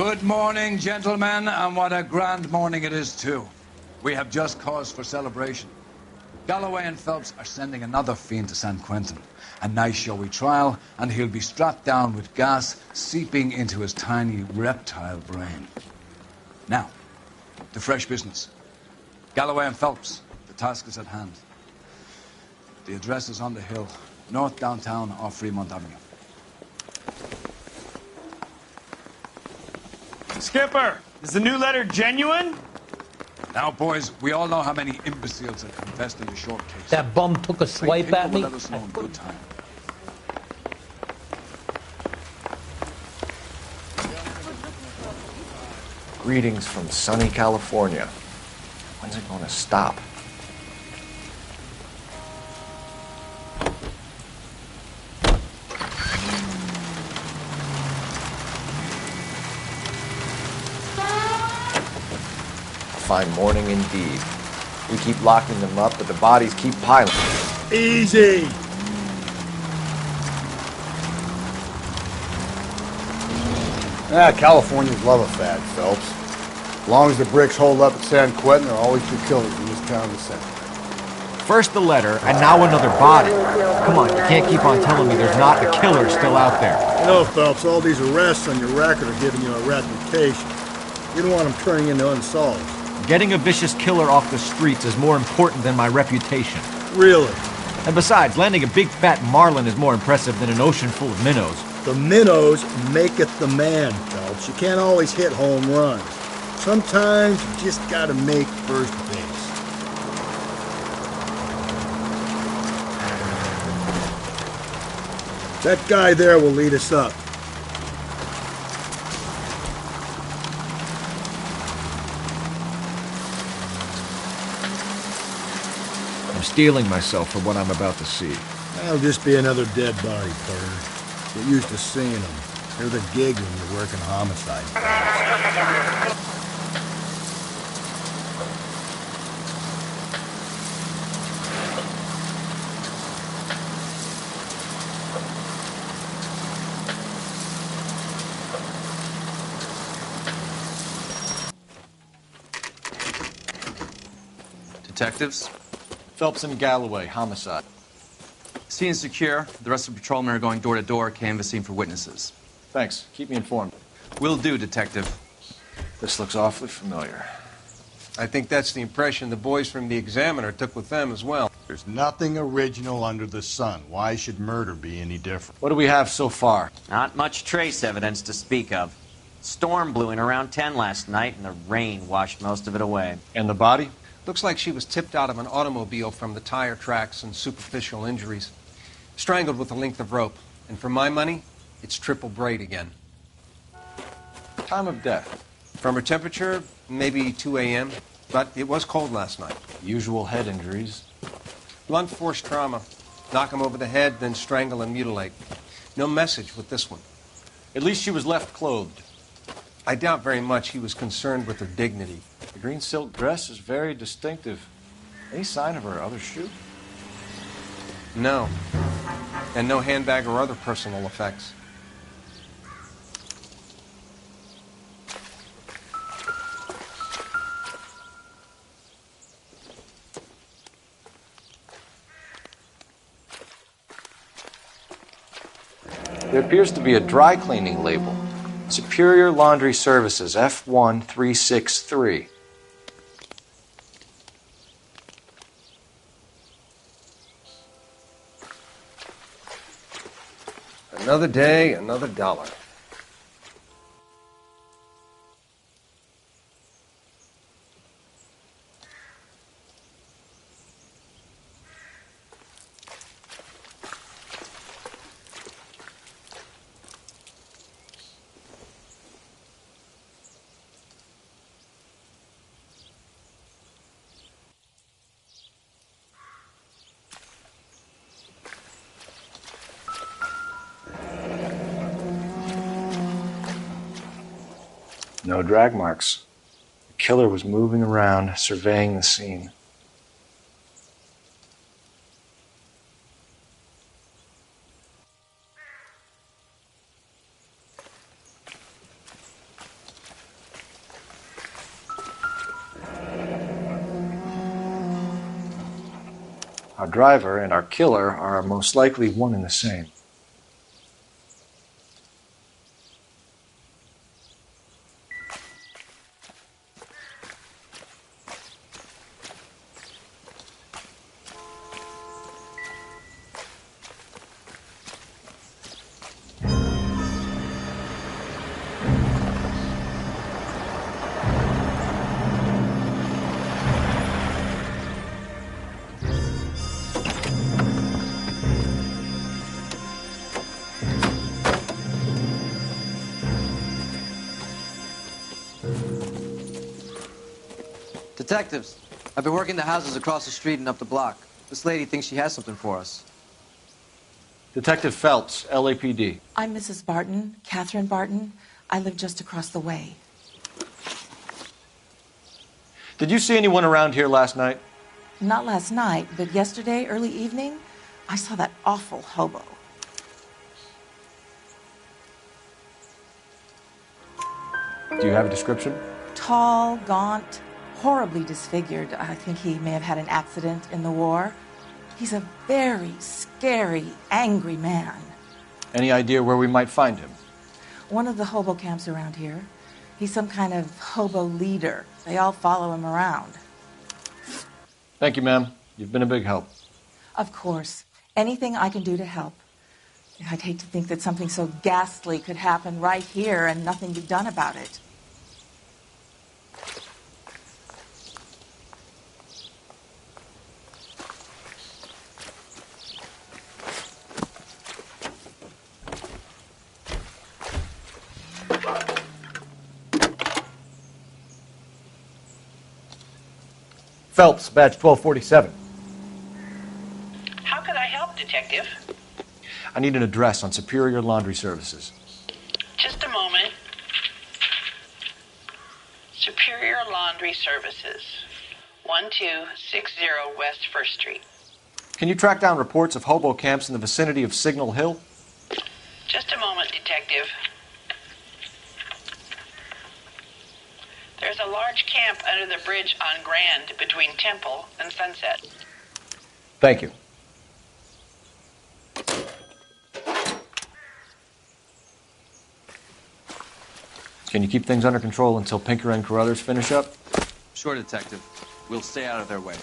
Good morning, gentlemen, and what a grand morning it is, too. We have just cause for celebration. Galloway and Phelps are sending another fiend to San Quentin. A nice showy trial, and he'll be strapped down with gas seeping into his tiny reptile brain. Now, to fresh business. Galloway and Phelps, the task is at hand. The address is on the hill, north downtown off Fremont Avenue. Skipper, is the new letter genuine? Now, boys, we all know how many imbeciles have confessed in the short case. That bum took a swipe at me. Let us know in good time. Greetings from sunny California. When's it going to stop? A fine morning indeed. We keep locking them up, but the bodies keep piling. Easy! Californians love a fad, Phelps. As long as the bricks hold up at San Quentin, there are always two killers in this town to send. First the letter, and now another body. Come on, you can't keep on telling me there's not a killer still out there. You know, Phelps, all these arrests on your record are giving you a reputation. You don't want them turning into unsolved. Getting a vicious killer off the streets is more important than my reputation. Really? And besides, landing a big fat marlin is more impressive than an ocean full of minnows. The minnows maketh the man, Phelps. You can't always hit home runs. Sometimes you just gotta make first base. That guy there will lead us up. I'm steeling myself for what I'm about to see. That'll just be another dead body, Porter. Get used to seeing them. They're the gig when you're working homicide. Detectives? Phelps and Galloway, homicide. Scene is secure. The rest of the patrolmen are going door to door, canvassing for witnesses. Thanks. Keep me informed. Will do, Detective. This looks awfully familiar. I think that's the impression the boys from the Examiner took with them as well. There's nothing original under the sun. Why should murder be any different? What do we have so far? Not much trace evidence to speak of. Storm blew in around 10 last night, and the rain washed most of it away. And the body? Looks like she was tipped out of an automobile from the tire tracks and superficial injuries. Strangled with a length of rope. And for my money, it's triple braid again. Time of death? From her temperature, maybe 2 a.m., but it was cold last night. Usual head injuries. Blunt force trauma. Knock him over the head, then strangle and mutilate. No message with this one. At least she was left clothed. I doubt very much he was concerned with her dignity. The green silk dress is very distinctive. Any sign of her other shoe? No. And no handbag or other personal effects. There appears to be a dry cleaning label. Superior Laundry Services, F1363. Another day, another dollar. No drag marks. The killer was moving around, surveying the scene. Our driver and our killer are most likely one and the same. Detectives, I've been working the houses across the street and up the block. This lady thinks she has something for us. Detective Phelps, LAPD. I'm Mrs. Barton, Catherine Barton. I live just across the way. Did you see anyone around here last night? Not last night, but yesterday, early evening, I saw that awful hobo. Do you have a description? Tall, gaunt, horribly disfigured. I think he may have had an accident in the war. He's a very scary, angry man. Any idea where we might find him? One of the hobo camps around here. He's some kind of hobo leader. They all follow him around. Thank you, ma'am. You've been a big help. Of course. Anything I can do to help. I'd hate to think that something so ghastly could happen right here and nothing be done about it. Phelps, badge 1247. How could I help, Detective? I need an address on Superior Laundry Services. Just a moment. Superior Laundry Services, 1260 West 1st Street. Can you track down reports of hobo camps in the vicinity of Signal Hill? Just a moment, Detective. There's a large camp under the bridge on Grand between Temple and Sunset. Thank you. Can you keep things under control until Pinker and Carruthers finish up? Sure, Detective. We'll stay out of their way.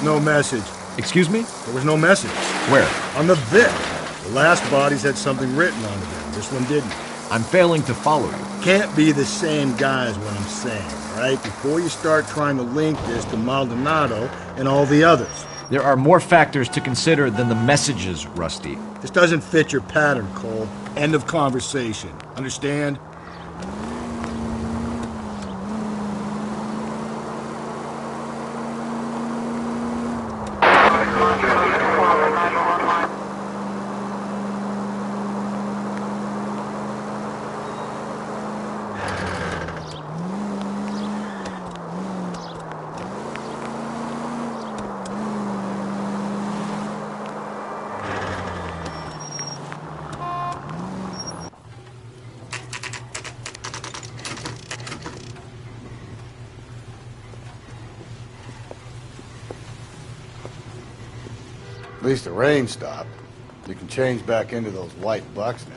No message. Excuse me? There was no message. Where? On the Vic. The last bodies had something written on them. This one didn't. I'm failing to follow you. Can't be the same guy is what I'm saying, all right? Before you start trying to link this to Maldonado and all the others. There are more factors to consider than the messages, Rusty. This doesn't fit your pattern, Cole. End of conversation. Understand? At least the rain stopped. You can change back into those white bucks now.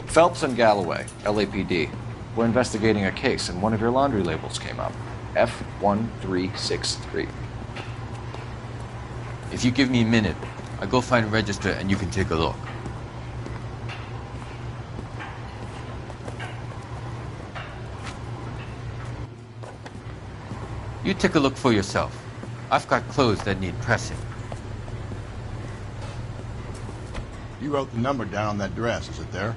Phelps and Galloway, LAPD. We're investigating a case and one of your laundry labels came up. F1363. If you give me a minute, I'll go find a register and you can take a look. You take a look for yourself. I've got clothes that need pressing. You wrote the number down on that dress, is it there?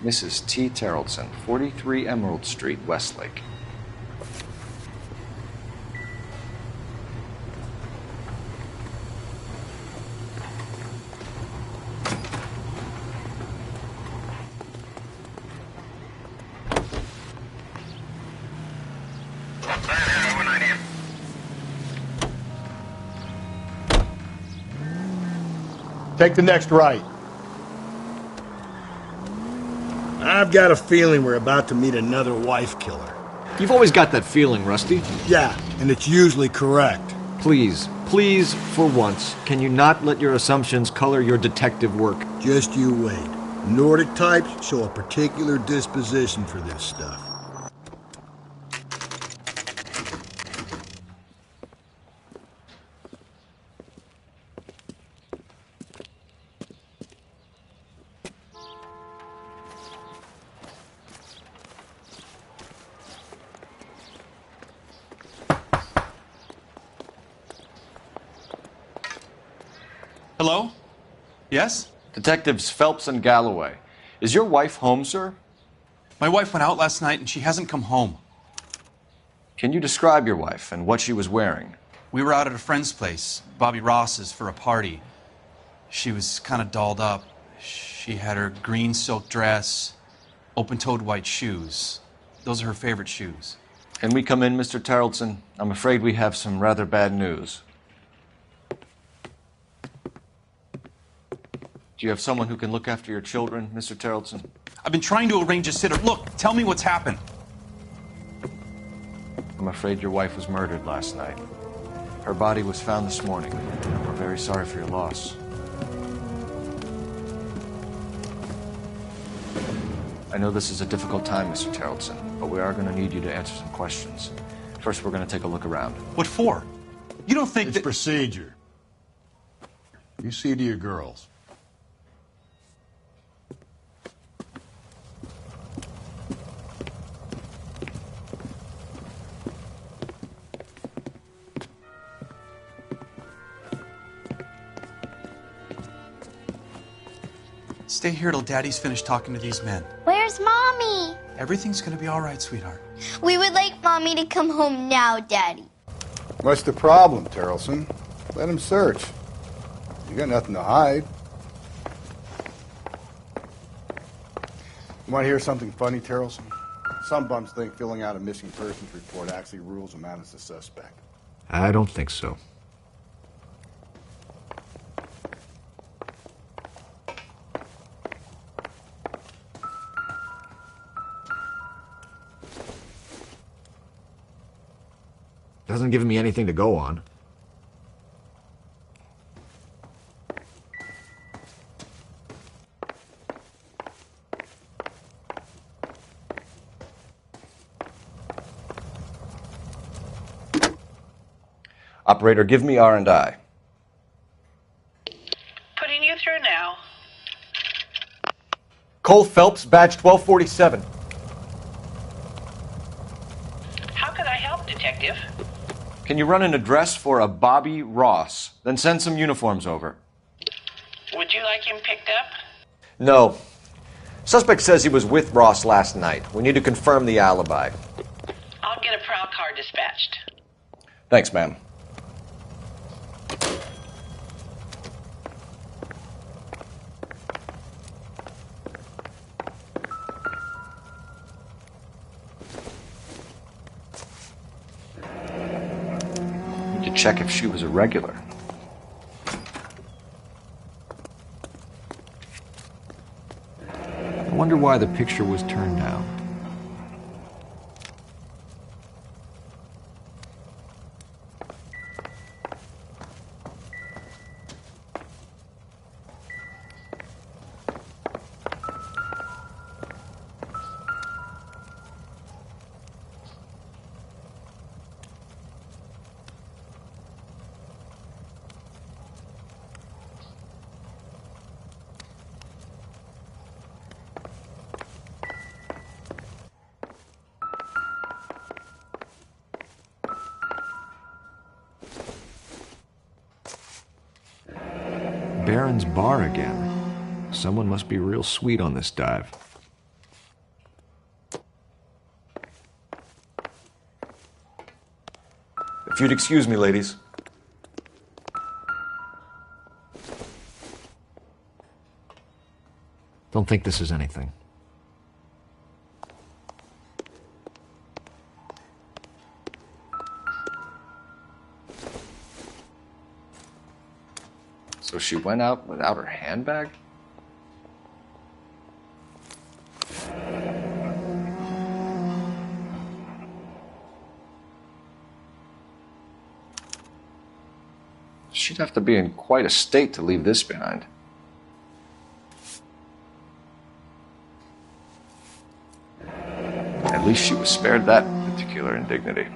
Mrs. T. Terrellson, 43 Emerald Street, Westlake. Take the next right. I've got a feeling we're about to meet another wife killer. You've always got that feeling, Rusty. Yeah, and it's usually correct. Please, for once, can you not let your assumptions color your detective work? Just you wait. Nordic types show a particular disposition for this stuff. Hello? Yes? Detectives Phelps and Galloway. Is your wife home, sir? My wife went out last night and she hasn't come home. Can you describe your wife and what she was wearing? We were out at a friend's place, Bobby Ross's, for a party. She was kind of dolled up. She had her green silk dress, open-toed white shoes. Those are her favorite shoes. Can we come in, Mr. Terrellson? I'm afraid we have some rather bad news. Do you have someone who can look after your children, Mr. Terrellson? I've been trying to arrange a sitter. Look, tell me what's happened. I'm afraid your wife was murdered last night. Her body was found this morning. We're very sorry for your loss. I know this is a difficult time, Mr. Terrellson, but we are going to need you to answer some questions. First, we're going to take a look around. What for? You don't think it's procedure. You see to your girls. Stay here till Daddy's finished talking to these men. Where's Mommy? Everything's gonna be all right, sweetheart. We would like Mommy to come home now, Daddy. What's the problem, Terrellson? Let him search. You got nothing to hide. You want to hear something funny, Terrellson? Some bums think filling out a missing persons report actually rules a man as a suspect. I don't think so. Doesn't give me anything to go on. Operator, give me R&I. Putting you through now. Cole Phelps, badge 1247. How can I help, Detective? Can you run an address for a Bobby Ross? Then send some uniforms over. Would you like him picked up? No. Suspect says he was with Ross last night. We need to confirm the alibi. I'll get a prowl car dispatched. Thanks, ma'am. Need to check if she was a regular. I wonder why the picture was turned down. Baron's bar again. Someone must be real sweet on this dive. If you'd excuse me, ladies. Don't think this is anything. So she went out without her handbag? She'd have to be in quite a state to leave this behind. At least she was spared that particular indignity.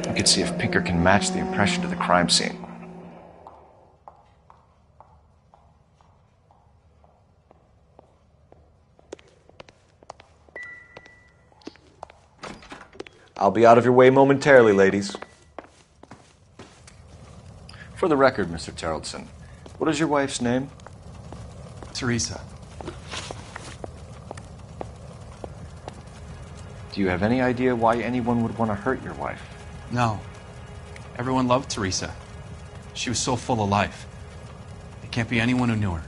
We could see if Pinker can match the impression to the crime scene. I'll be out of your way momentarily, ladies. For the record, Mr. Terrelson, what is your wife's name? Teresa. Do you have any idea why anyone would want to hurt your wife? No. Everyone loved Teresa. She was so full of life. There can't be anyone who knew her.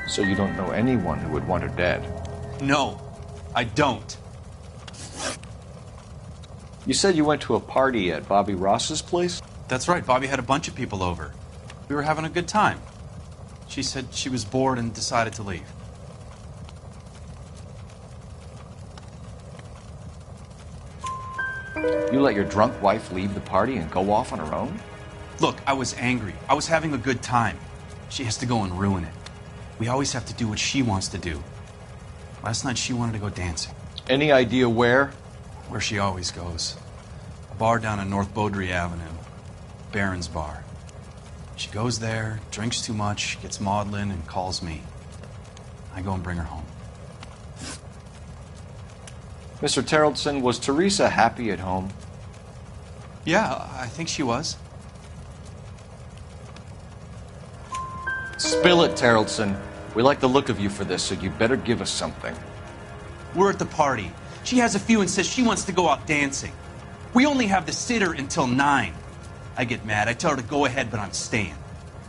So you don't know anyone who would want her dead? No, I don't. You said you went to a party at Bobby Ross's place? That's right. Bobby had a bunch of people over. We were having a good time. She said she was bored and decided to leave. You let your drunk wife leave the party and go off on her own? Look, I was angry. I was having a good time. She has to go and ruin it. We always have to do what she wants to do. Last night she wanted to go dancing. Any idea where? Where she always goes. A bar down on North Beaudry Avenue. Baron's Bar. She goes there, drinks too much, gets maudlin, and calls me. I go and bring her home. Mr. Terrelson, was Teresa happy at home? Yeah, I think she was. Spill it, Terrelson. We like the look of you for this, so you better give us something. We're at the party. She has a few and says she wants to go out dancing. We only have the sitter until 9. I get mad. I tell her to go ahead, but I'm staying.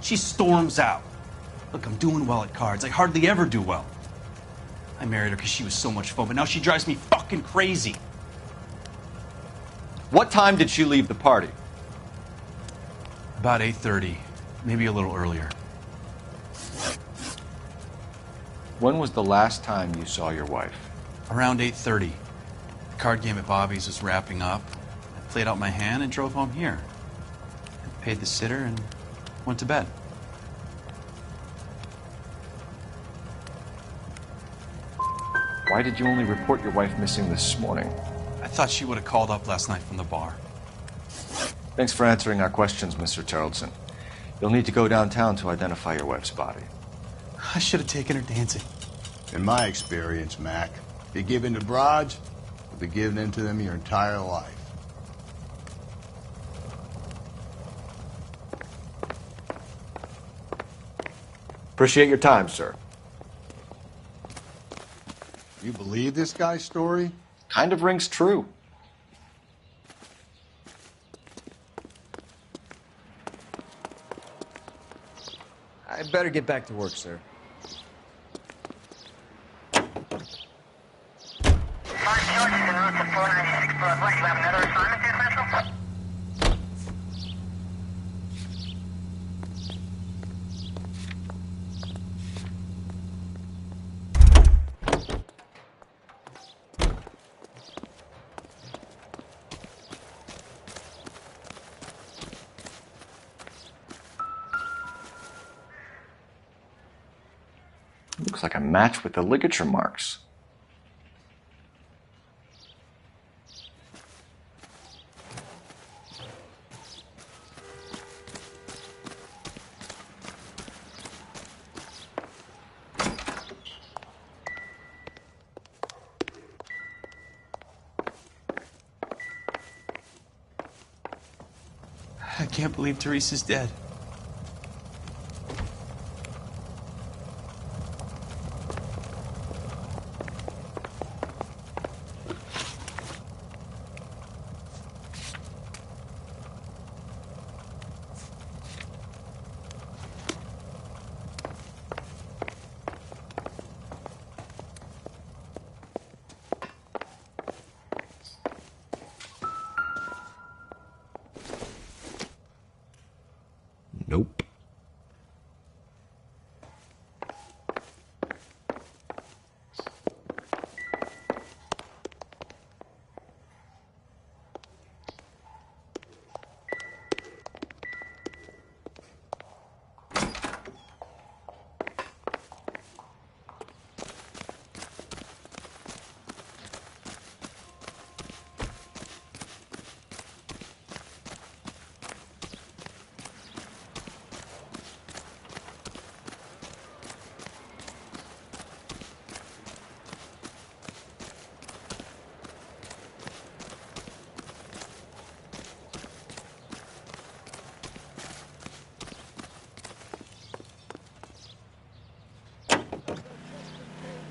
She storms out. Look, I'm doing well at cards. I hardly ever do well. I married her because she was so much fun, but now she drives me fucking crazy. What time did she leave the party? About 8:30, maybe a little earlier. When was the last time you saw your wife? Around 8:30. The card game at Bobby's was wrapping up. I played out my hand and drove home here. I paid the sitter and went to bed. Why did you only report your wife missing this morning? I thought she would have called up last night from the bar. Thanks for answering our questions, Mr. Terrelson. You'll need to go downtown to identify your wife's body. I should have taken her dancing. In my experience, Mac, if you give in to broads, you'll be giving in to them your entire life. Appreciate your time, sir. You believe this guy's story? Kind of rings true. I better get back to work, sir. Looks like a match with the ligature marks. can't believe Teresa's dead. Nope.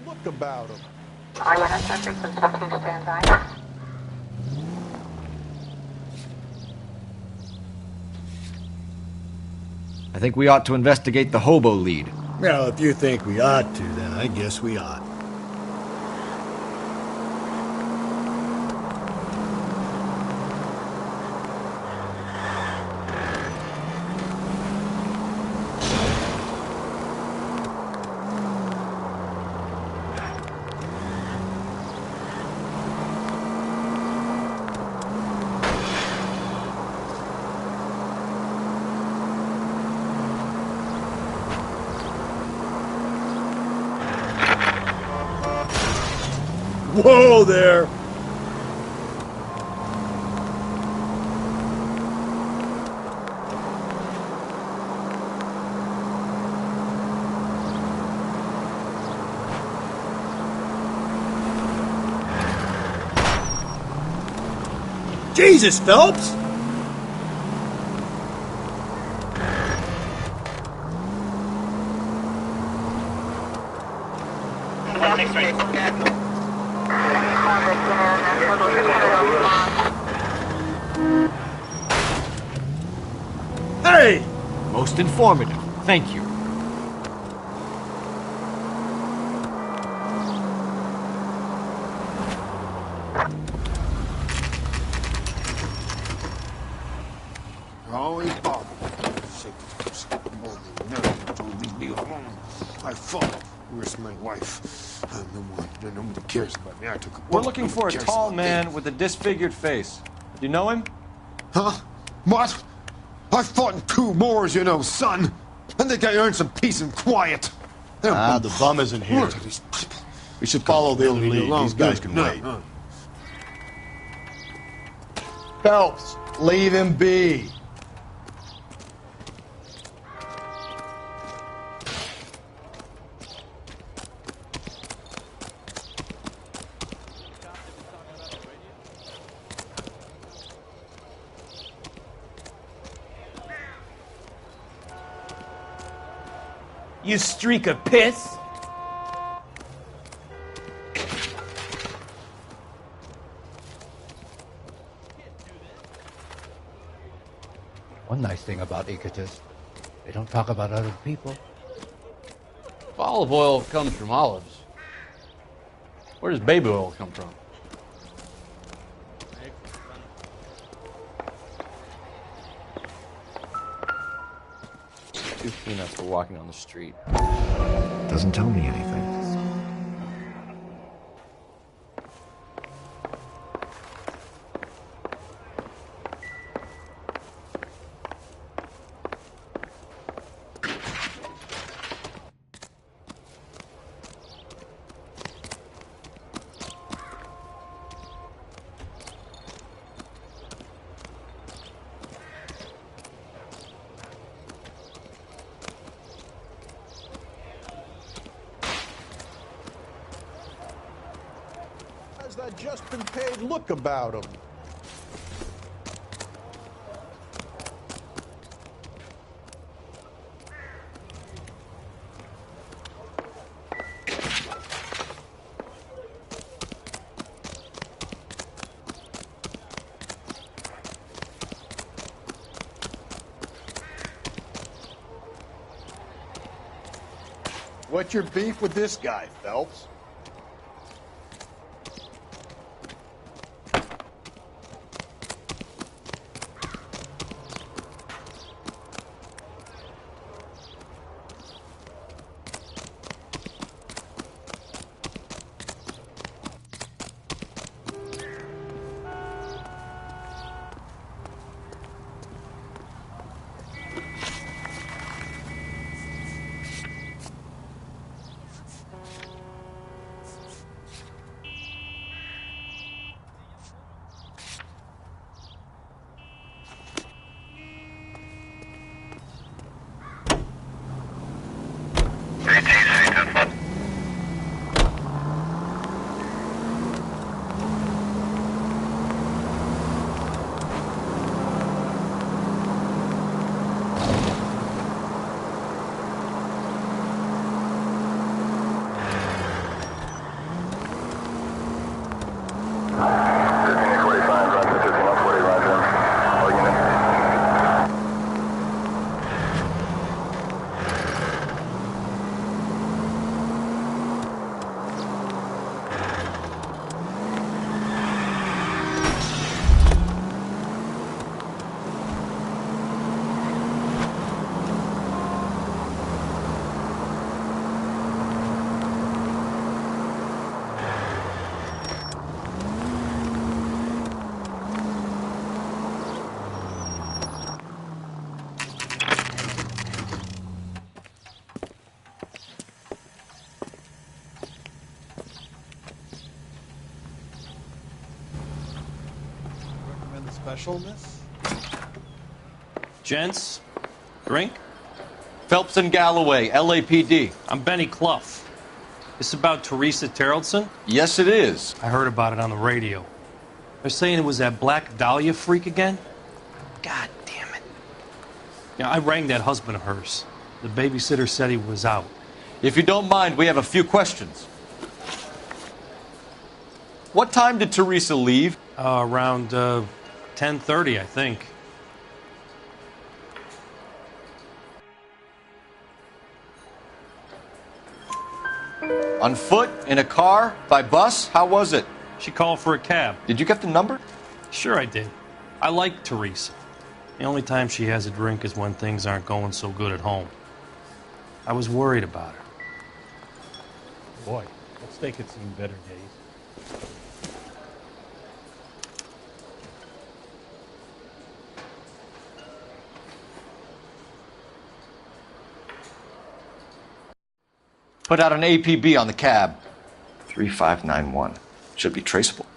Look about him. I think we ought to investigate the hobo lead. Well, if you think we ought to, then I guess we ought. Whoa there! Jesus, Phelps! Hey! Most informative. Thank you. Always bother. Don't leave me alone. I fought. Where's my wife? I'm the one. Nobody cares about me. I took a bullet. We're looking for a Nobody cares tall about man me. with a disfigured face. Do you know him? Huh? What? I fought in 2 wars, you know, son. I think I earned some peace and quiet. The bum isn't here. What are these people? We should follow the Leave me lead. alone. These guys Good. can No, wait. no. Phelps, leave him be. You streak of piss? One nice thing about egotists, they don't talk about other people. If olive oil comes from olives, where does baby oil come from? Two peanuts were walking on the street. Doesn't tell me anything. Has that just been paid look about him? What's your beef with this guy, Phelps? Special, miss? Gents, drink? Phelps and Galloway, LAPD. I'm Benny Clough. This about Teresa Terrellson? Yes, it is. I heard about it on the radio. They're saying it was that Black Dahlia freak again? God damn it. Yeah, I rang that husband of hers. The babysitter said he was out. If you don't mind, we have a few questions. What time did Teresa leave? Around 10:30, I think. On foot? In a car? By bus? How was it? She called for a cab. Did you get the number? Sure I did. I like Teresa. The only time she has a drink is when things aren't going so good at home. I was worried about her. Boy, let's take it some better days. Put out an APB on the cab. 3591. Should be traceable.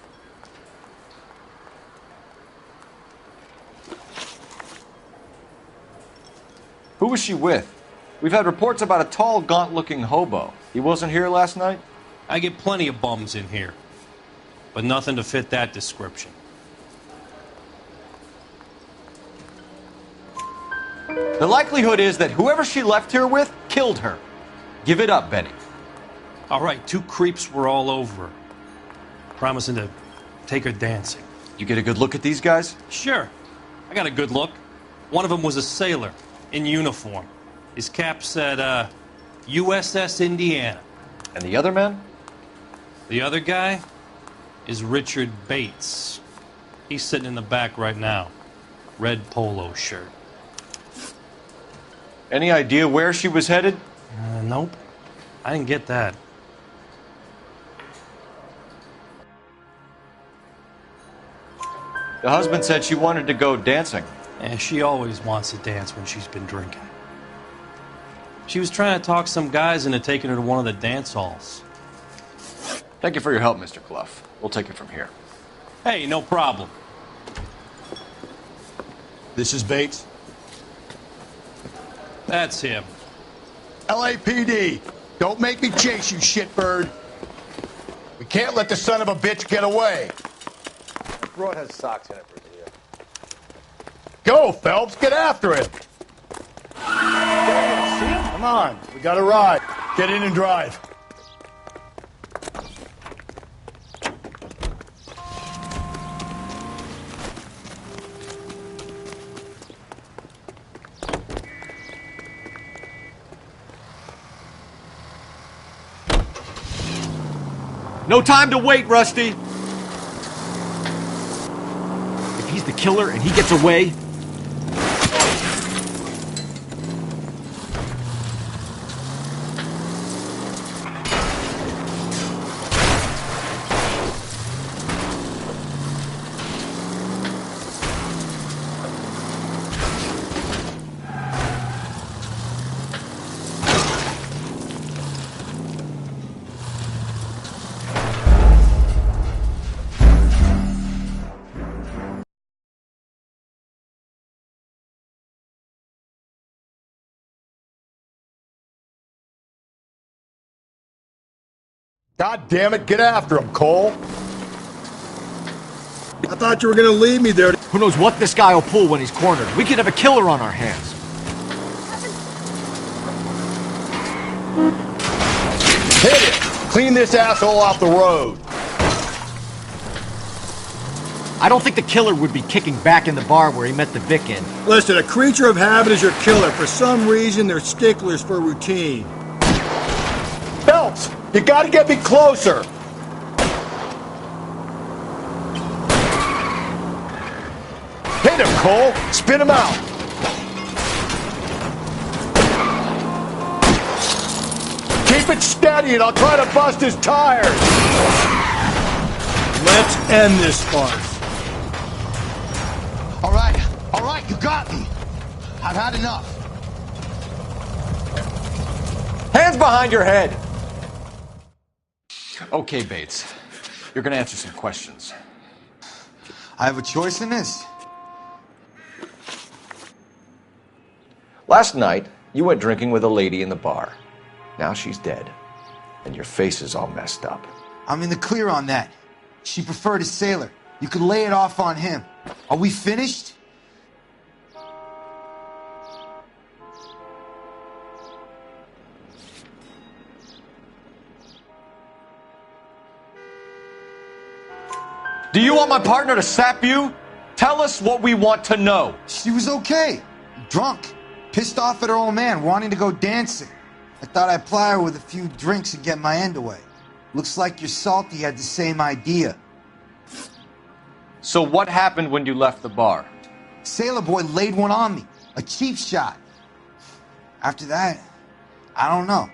Who was she with? We've had reports about a tall, gaunt-looking hobo. He wasn't here last night? I get plenty of bums in here, but nothing to fit that description. The likelihood is that whoever she left here with killed her. Give it up, Benny. All right, 2 creeps were all over her, promising to take her dancing. You get a good look at these guys? Sure. I got a good look. One of them was a sailor in uniform. His cap said, USS Indiana. And the other man? The other guy is Richard Bates. He's sitting in the back right now. Red polo shirt. Any idea where she was headed? Nope. I didn't get that. The husband said she wanted to go dancing. And she always wants to dance when she's been drinking. She was trying to talk some guys into taking her to one of the dance halls. Thank you for your help, Mr. Clough. We'll take it from here. Hey, no problem. This is Bates. That's him. LAPD, don't make me chase you, shitbird. We can't let the son of a bitch get away. The broad has socks in it for you. Go, Phelps, get after him. Come on, we got a ride. Get in and drive. No time to wait, Rusty. If he's the killer and he gets away... God damn it, get after him, Cole. I thought you were gonna leave me there. Who knows what this guy will pull when he's cornered? We could have a killer on our hands. Hit it! Clean this asshole off the road. I don't think the killer would be kicking back in the bar where he met the Vic in. Listen, a creature of habit is your killer. For some reason, they're sticklers for routine. Phelps, you gotta get me closer. Hit him, Cole. Spin him out. Keep it steady and I'll try to bust his tires. Let's end this farce. All right, you got me. I've had enough. Hands behind your head. Okay, Bates. You're gonna answer some questions. I have a choice in this? Last night, you went drinking with a lady in the bar. Now she's dead. And your face is all messed up. I'm in the clear on that. She preferred a sailor. You could lay it off on him. Are we finished? Do you want my partner to sap you? Tell us what we want to know. She was okay. Drunk. Pissed off at her old man, wanting to go dancing. I thought I'd ply her with a few drinks and get my end away. Looks like your salty had the same idea. So what happened when you left the bar? Sailor boy laid one on me. A cheap shot. After that, I don't know.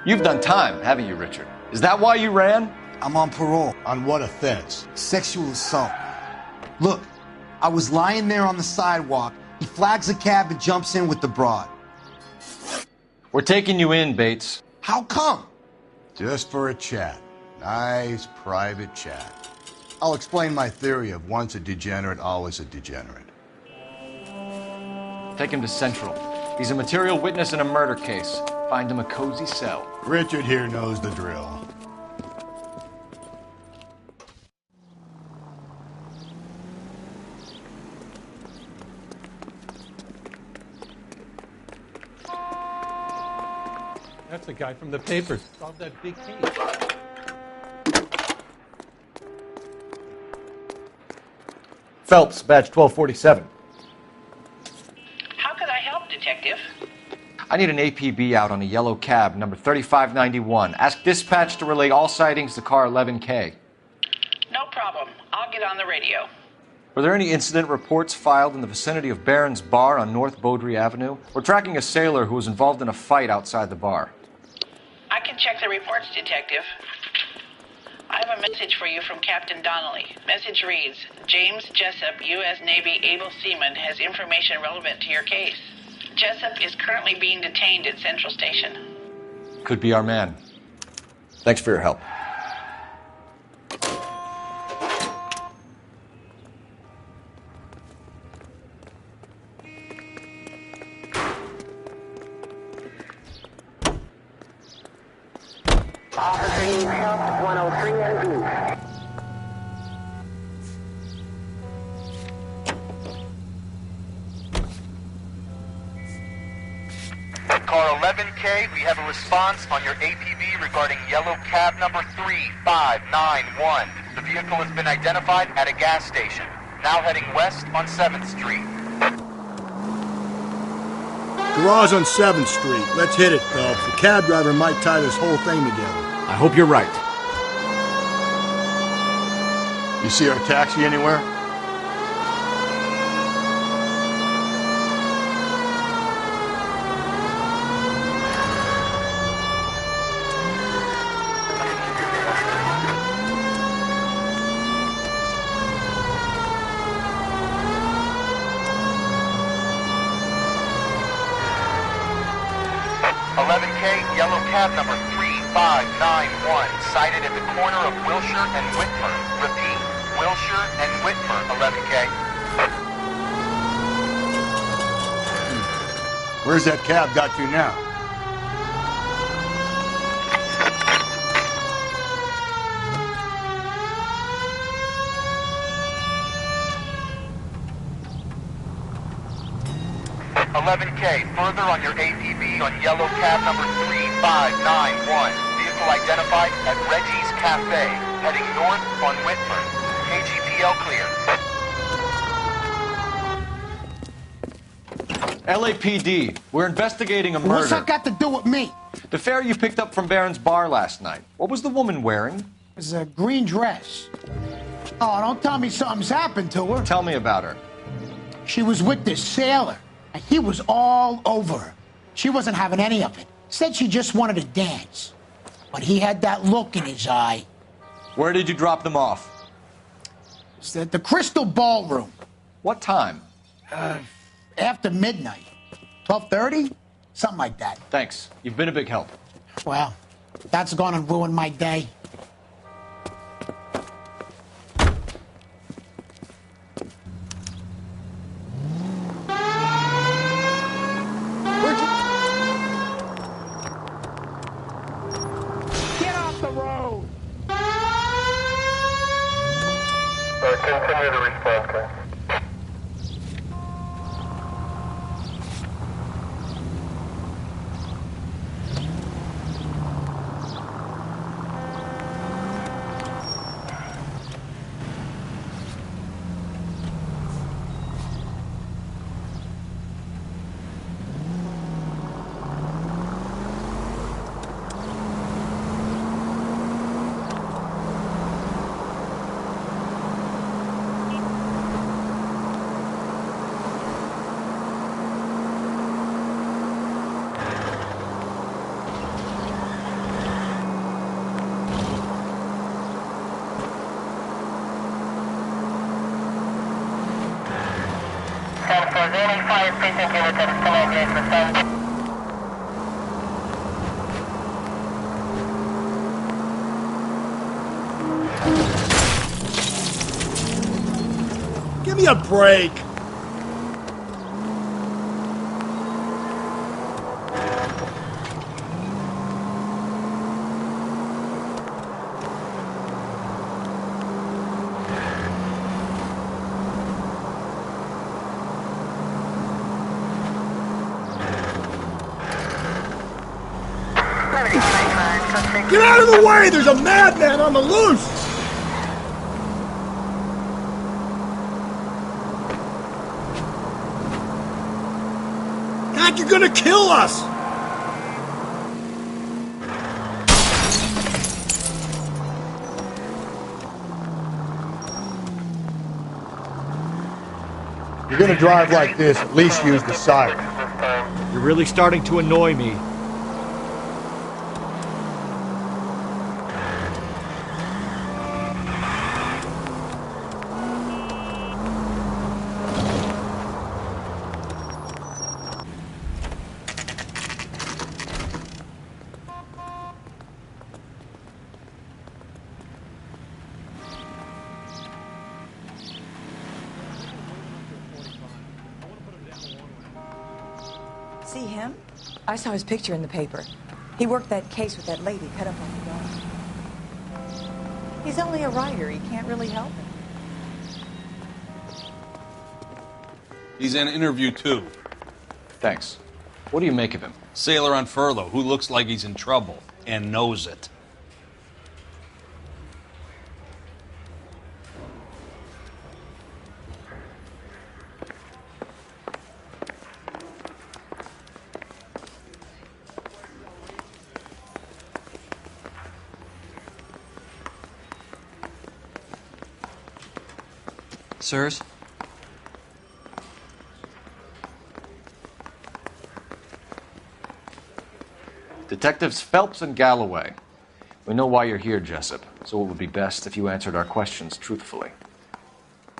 You've done time, haven't you, Richard? Is that why you ran? I'm on parole. On what offense? Sexual assault. Look, I was lying there on the sidewalk. He flags a cab and jumps in with the broad. We're taking you in, Bates. How come? Just for a chat. Nice private chat. I'll explain my theory of once a degenerate, always a degenerate. Take him to Central. He's a material witness in a murder case. Find him a cozy cell. Richard here knows the drill. That's the guy from the papers. Solved that big case. Phelps, badge 1247. How could I help, Detective? I need an APB out on a yellow cab, number 3591. Ask dispatch to relay all sightings to car 11K. No problem. I'll get on the radio. Were there any incident reports filed in the vicinity of Barron's Bar on North Beaudry Avenue? We're tracking a sailor who was involved in a fight outside the bar. I can check the reports, Detective. I have a message for you from Captain Donnelly. Message reads, James Jessup, U.S. Navy able seaman, has information relevant to your case. Jessup is currently being detained at Central Station. Could be our man. Thanks for your help. Officer Health 103 and East. Car 11K, we have a response on your APB regarding yellow cab number 3591. The vehicle has been identified at a gas station, now heading west on 7th Street. Garage on 7th Street. Let's hit it, Phelps. The cab driver might tie this whole thing together. I hope you're right. You see our taxi anywhere? Yellow cab number 3591, sighted at the corner of Wilshire and Whitmer. Repeat, Wilshire and Whitmer, 11K. Where's that cab got to now? Further on your APB on yellow cab number 3591. Vehicle identified at Reggie's Cafe, heading north on Whitmer. KGPL clear. LAPD, we're investigating a murder. What's that got to do with me? The fare you picked up from Barron's bar last night. What was the woman wearing? It was a green dress. Oh, don't tell me something's happened to her. Tell me about her. She was with this sailor. And he was all over her. She wasn't having any of it. Said she just wanted to dance. But he had that look in his eye. Where did you drop them off? It's at the Crystal Ballroom. What time? After midnight. 12:30? Something like that. Thanks. You've been a big help. Well, that's gone and ruined my day. Continue to respond, Ken. Give me a break. Get out of the way! There's a madman on the loose! God, you're gonna kill us! You're gonna drive like this, at least use the siren. You're really starting to annoy me. See him? I saw his picture in the paper. He worked that case with that lady cut up on the dog. He's only a writer. He can't really help it. He's in interview 2. Thanks. What do you make of him? Sailor on furlough who looks like he's in trouble and knows it. Sirs? Detectives Phelps and Galloway. We know why you're here, Jessup, so it would be best if you answered our questions truthfully.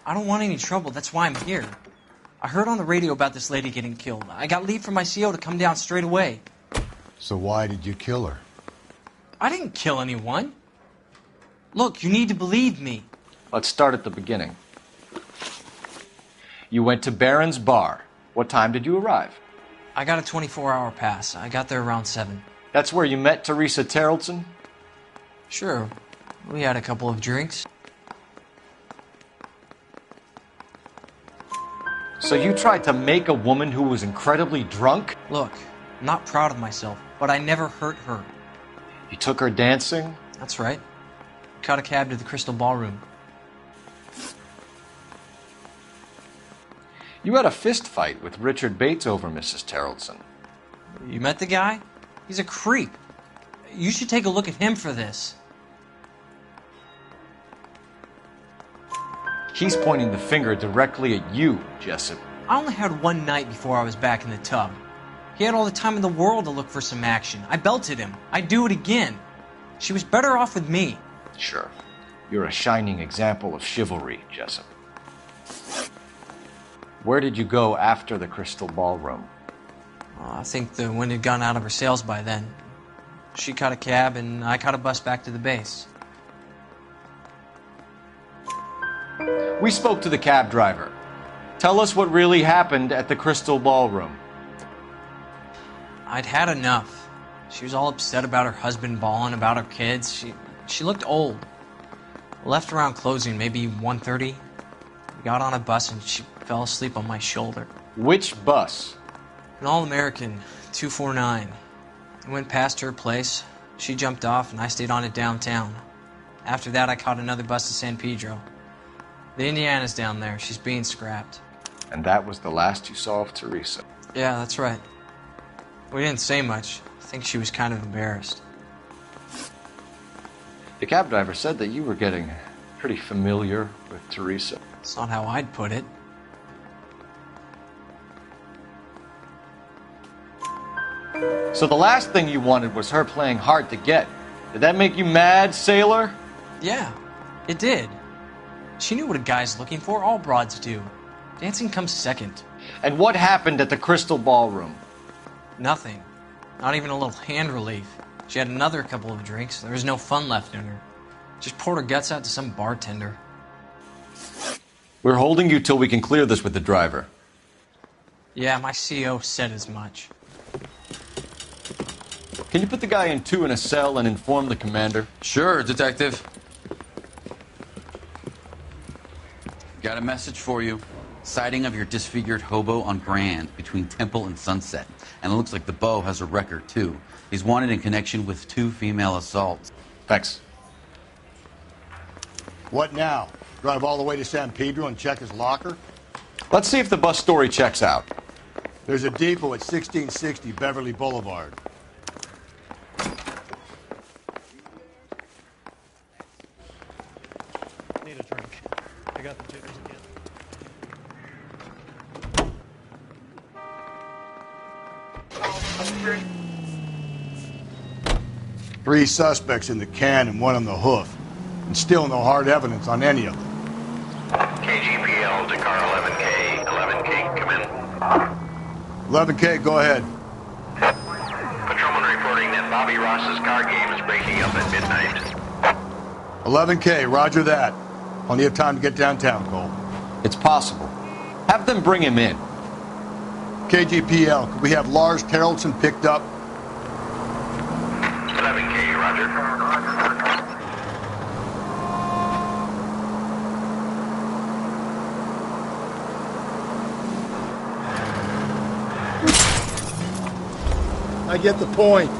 I don't want any trouble. That's why I'm here. I heard on the radio about this lady getting killed. I got leave from my CO to come down straight away. So why did you kill her? I didn't kill anyone. Look, you need to believe me. Let's start at the beginning. You went to Barron's Bar. What time did you arrive? I got a 24-hour pass. I got there around 7. That's where you met Teresa Terrelson? Sure. We had a couple of drinks. So you tried to make a woman who was incredibly drunk? Look, I'm not proud of myself, but I never hurt her. You took her dancing? That's right. Caught a cab to the Crystal Ballroom. You had a fist fight with Richard Bates over Mrs. Terrelson. You met the guy? He's a creep. You should take a look at him for this. He's pointing the finger directly at you, Jessup. I only had one night before I was back in the tub. He had all the time in the world to look for some action. I belted him. I'd do it again. She was better off with me. Sure. You're a shining example of chivalry, Jessup. Where did you go after the Crystal Ballroom? I think the wind had gone out of her sails by then. She caught a cab and I caught a bus back to the base. We spoke to the cab driver. Tell us what really happened at the Crystal Ballroom. I'd had enough. She was all upset about her husband bawling about her kids. She looked old. Left around closing, maybe 1:30. We got on a bus and she fell asleep on my shoulder. Which bus? An All-American, 249. I went past her place. She jumped off and I stayed on it downtown. After that, I caught another bus to San Pedro. The Indiana's down there. She's being scrapped. And that was the last you saw of Teresa? Yeah, that's right. We didn't say much. I think she was kind of embarrassed. The cab driver said that you were getting pretty familiar with Teresa. It's not how I'd put it. So the last thing you wanted was her playing hard to get. Did that make you mad, sailor? Yeah, it did. She knew what a guy's looking for. All broads do. Dancing comes second. And what happened at the Crystal Ballroom? Nothing. Not even a little hand relief. She had another couple of drinks. There was no fun left in her. Just poured her guts out to some bartender. We're holding you till we can clear this with the driver. Yeah, my CO said as much. Can you put the guy in 2 in a cell and inform the commander? Sure, Detective. Got a message for you. Sighting of your disfigured hobo on Grand between Temple and Sunset. And it looks like the beau has a record, too. He's wanted in connection with 2 female assaults. Thanks. What now? Drive all the way to San Pedro and check his locker? Let's see if the bus story checks out. There's a depot at 1660 Beverly Boulevard. Need a drink. I got the jitters again. 3 suspects in the can and 1 on the hoof. And still no hard evidence on any of them. KGPL to car 11K. 11K, come in. 11K, go ahead. Patrolman reporting that Bobby Ross's car game is breaking up at midnight. 11K, roger that. Plenty of time to get downtown, Cole. It's possible. Have them bring him in. KGPL, could we have Lars Terrelson picked up? 11K, roger. I get the point.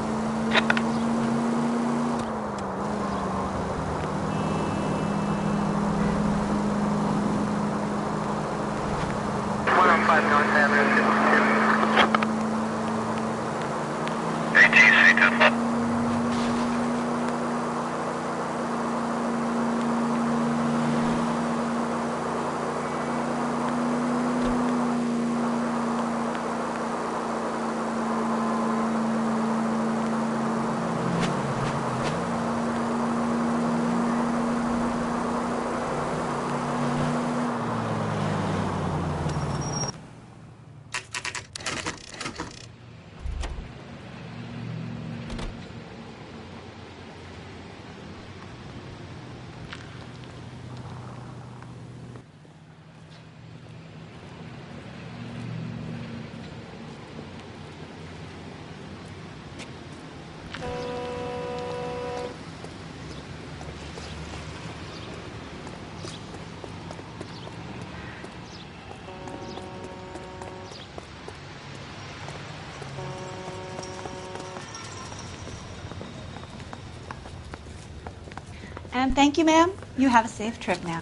And thank you, ma'am. You have a safe trip now.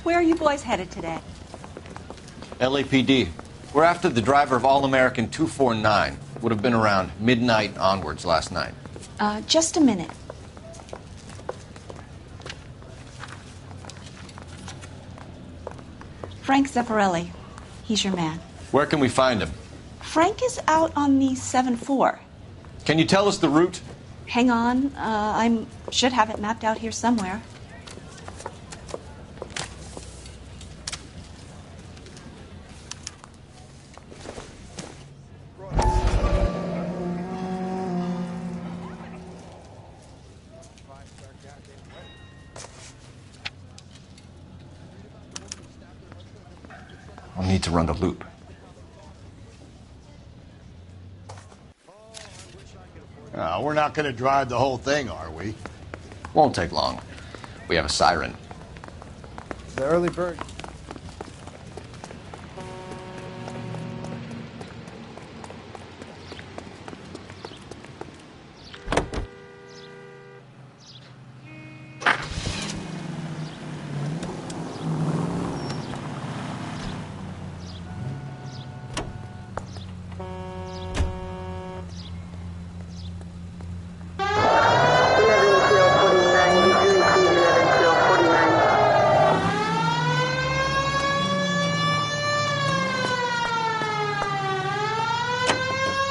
Where are you boys headed today? LAPD. We're after the driver of All-American 249. Would have been around midnight onwards last night. Just a minute. Frank Zeffirelli. He's your man. Where can we find him? Frank is out on the 7-4. Can you tell us the route? Hang on. I should have it mapped out here somewhere. I'll need to run the loop. We're not going to drive the whole thing, are we? Won't take long. We have a siren. The early bird.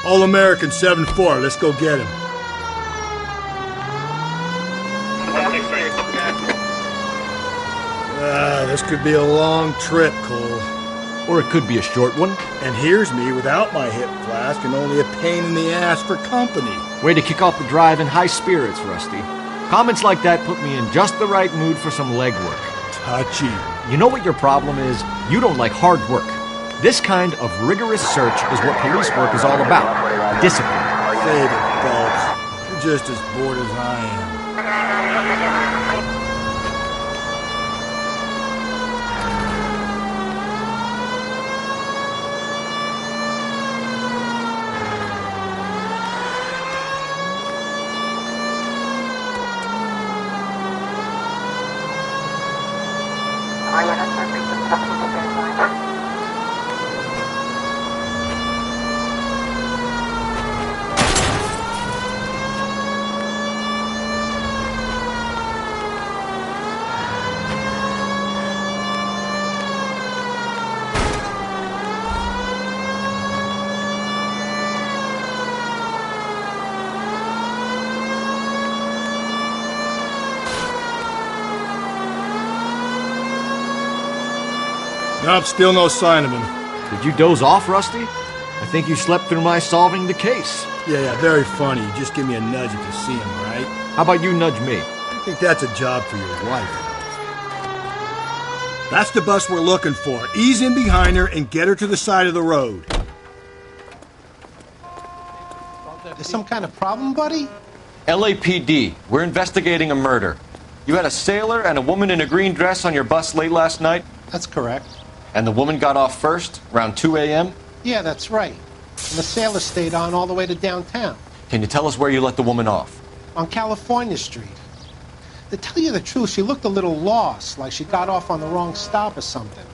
All-American 7-4. Let's go get him. This could be a long trip, Cole. Or it could be a short one. And here's me without my hip flask and only a pain in the ass for company. Way to kick off the drive in high spirits, Rusty. Comments like that put me in just the right mood for some legwork. Touchy. You know what your problem is? You don't like hard work. This kind of rigorous search is what police work is all about. Discipline. Save it, Phelps. You're just as bored as I am. Nope, still no sign of him. Did you doze off, Rusty? I think you slept through my solving the case. Yeah, very funny. You just give me a nudge if you see him, right? How about you nudge me? I think that's a job for your wife. That's the bus we're looking for. Ease in behind her and get her to the side of the road. There's some kind of problem, buddy? LAPD. We're investigating a murder. You had a sailor and a woman in a green dress on your bus late last night? That's correct. And the woman got off first, around 2 a.m.? Yeah, that's right. And the sailor stayed on all the way to downtown. Can you tell us where you let the woman off? On California Street. To tell you the truth, she looked a little lost, like she got off on the wrong stop or something.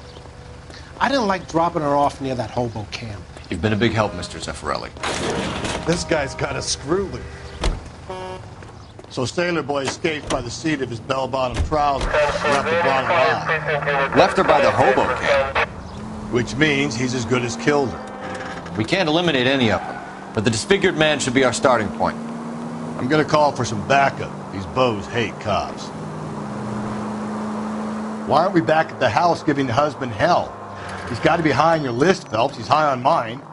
I didn't like dropping her off near that hobo camp. You've been a big help, Mr. Zeffirelli. This guy's got a screw loose. So Sailor Boy escaped by the seat of his bell-bottom trousers, left the bottom line. Left her by the hobo camp. Which means he's as good as killed her. We can't eliminate any of them, but the disfigured man should be our starting point. I'm gonna call for some backup. These beaus hate cops. Why aren't we back at the house giving the husband hell? He's got to be high on your list, Phelps. He's high on mine.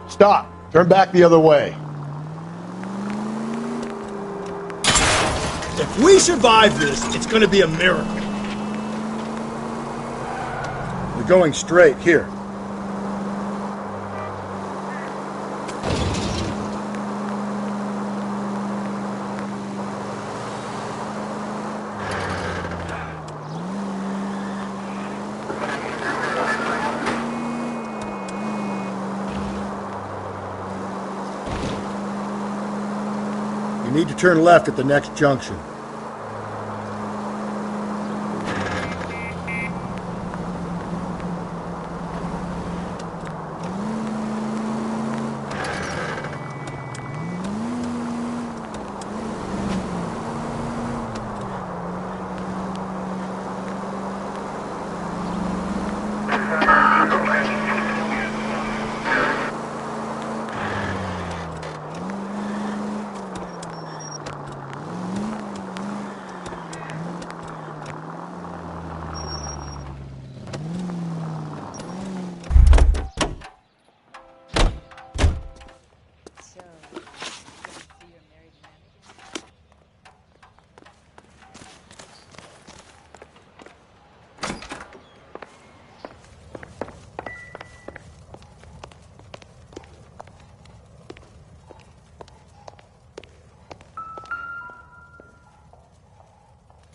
Stop. Turn back the other way. If we survive this, it's going to be a miracle. We're going straight. Here. You need to turn left at the next junction.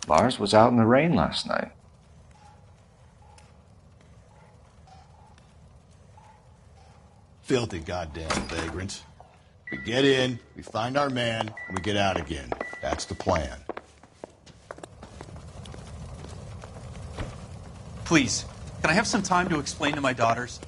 Lars was out in the rain last night. Filthy goddamn vagrants. We get in, we find our man, and we get out again. That's the plan. Please, can I have some time to explain to my daughters?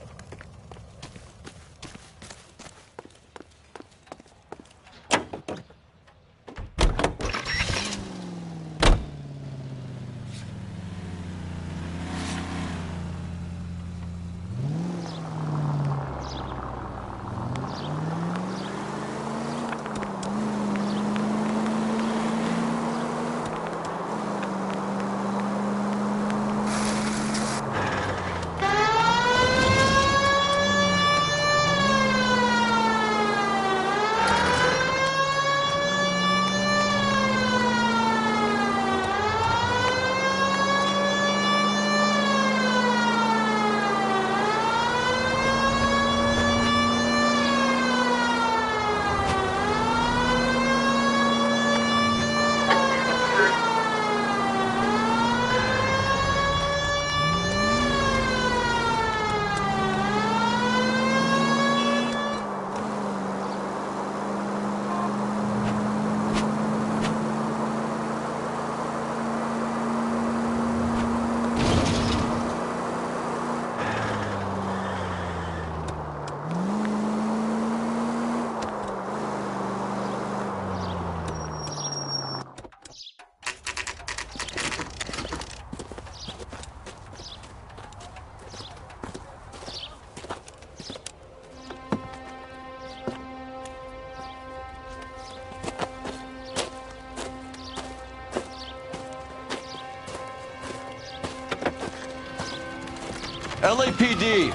LAPD,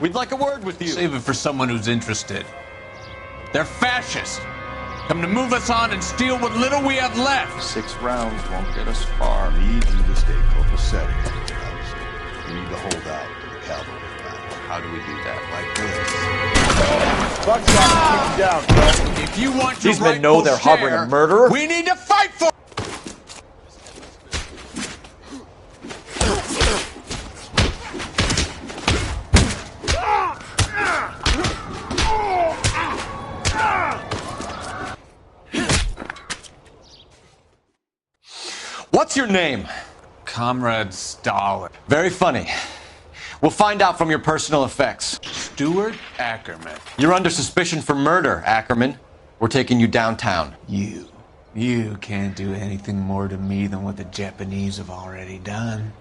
we'd like a word with you. Save it for someone who's interested. They're fascists. Come to move us on and steal what little we have left. 6 rounds won't get us far. Need you to stay copacetic. You need to hold out to the cavalry battle. How do we do that? Like this. Buckshot, keep down, bro. If you want These your men know they're rightful harboring share, a murderer. we need to fight for. What's your name? Comrade Stalin. Very funny. We'll find out from your personal effects. Stuart Ackerman. You're under suspicion for murder, Ackerman. We're taking you downtown. You can't do anything more to me than what the Japanese have already done.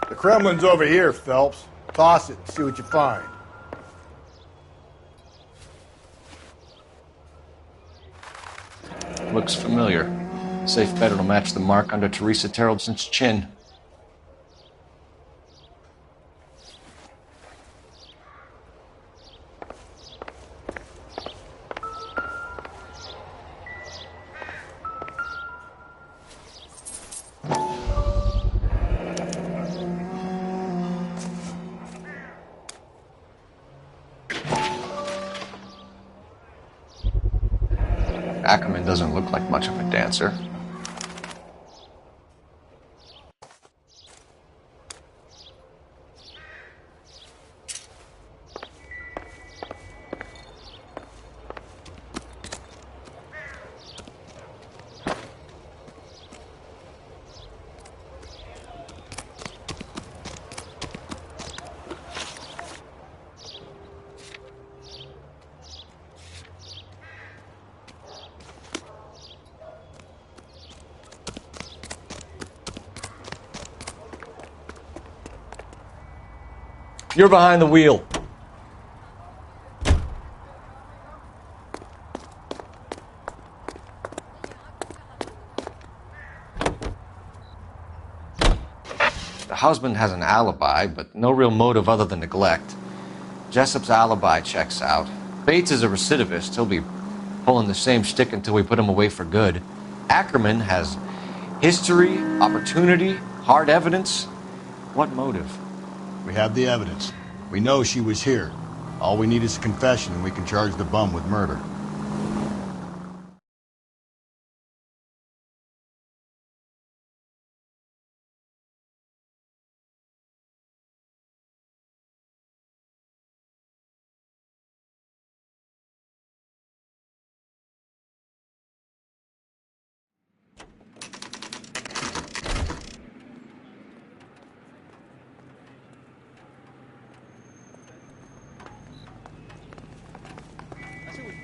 The Kremlin's over here, Phelps. Toss it and see what you find. Looks familiar. Safe bet it'll match the mark under Teresa Terreldson's chin. Ackerman doesn't look like much of a dancer. You're behind the wheel. The husband has an alibi, but no real motive other than neglect. Jessup's alibi checks out. Bates is a recidivist. He'll be pulling the same shtick until we put him away for good. Ackerman has history, opportunity, hard evidence. What motive? We have the evidence. We know she was here. All we need is a confession and we can charge the bum with murder.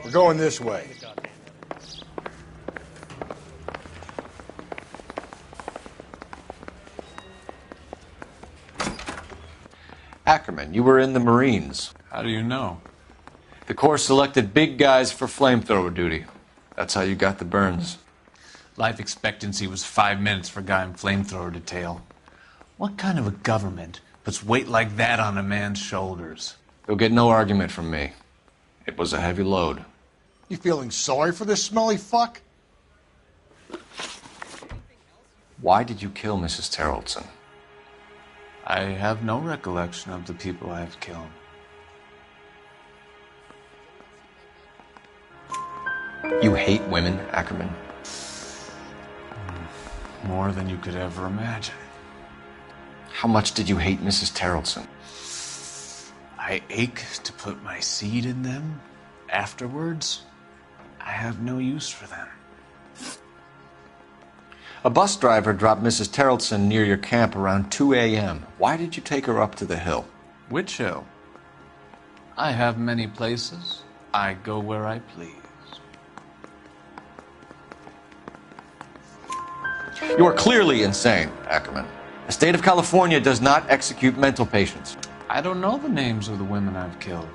We're going this way. Ackerman, you were in the Marines. How do you know? The Corps selected big guys for flamethrower duty. That's how you got the burns. Life expectancy was 5 minutes for a guy in flamethrower detail. What kind of a government puts weight like that on a man's shoulders? You'll get no argument from me. It was a heavy load. You feeling sorry for this smelly fuck? Why did you kill Mrs. Terreldson? I have no recollection of the people I have killed. You hate women, Ackerman? More than you could ever imagine. How much did you hate Mrs. Terreldson? I ache to put my seed in them. Afterwards, I have no use for them. A bus driver dropped Mrs. Terreldson near your camp around 2 a.m. Why did you take her up to the hill? Which hill? I have many places. I go where I please. You are clearly insane, Ackerman. The state of California does not execute mental patients. I don't know the names of the women I've killed,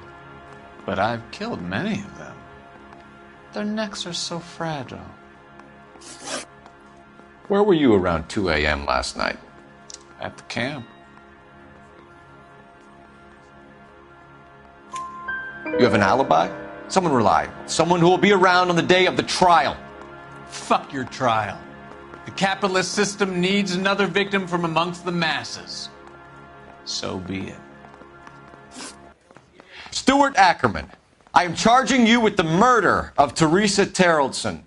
but I've killed many of them. Their necks are so fragile. Where were you around 2 a.m. last night? At the camp. You have an alibi? Someone reliable. Someone who will be around on the day of the trial. Fuck your trial. The capitalist system needs another victim from amongst the masses. So be it. Stuart Ackerman, I am charging you with the murder of Teresa Terreldson.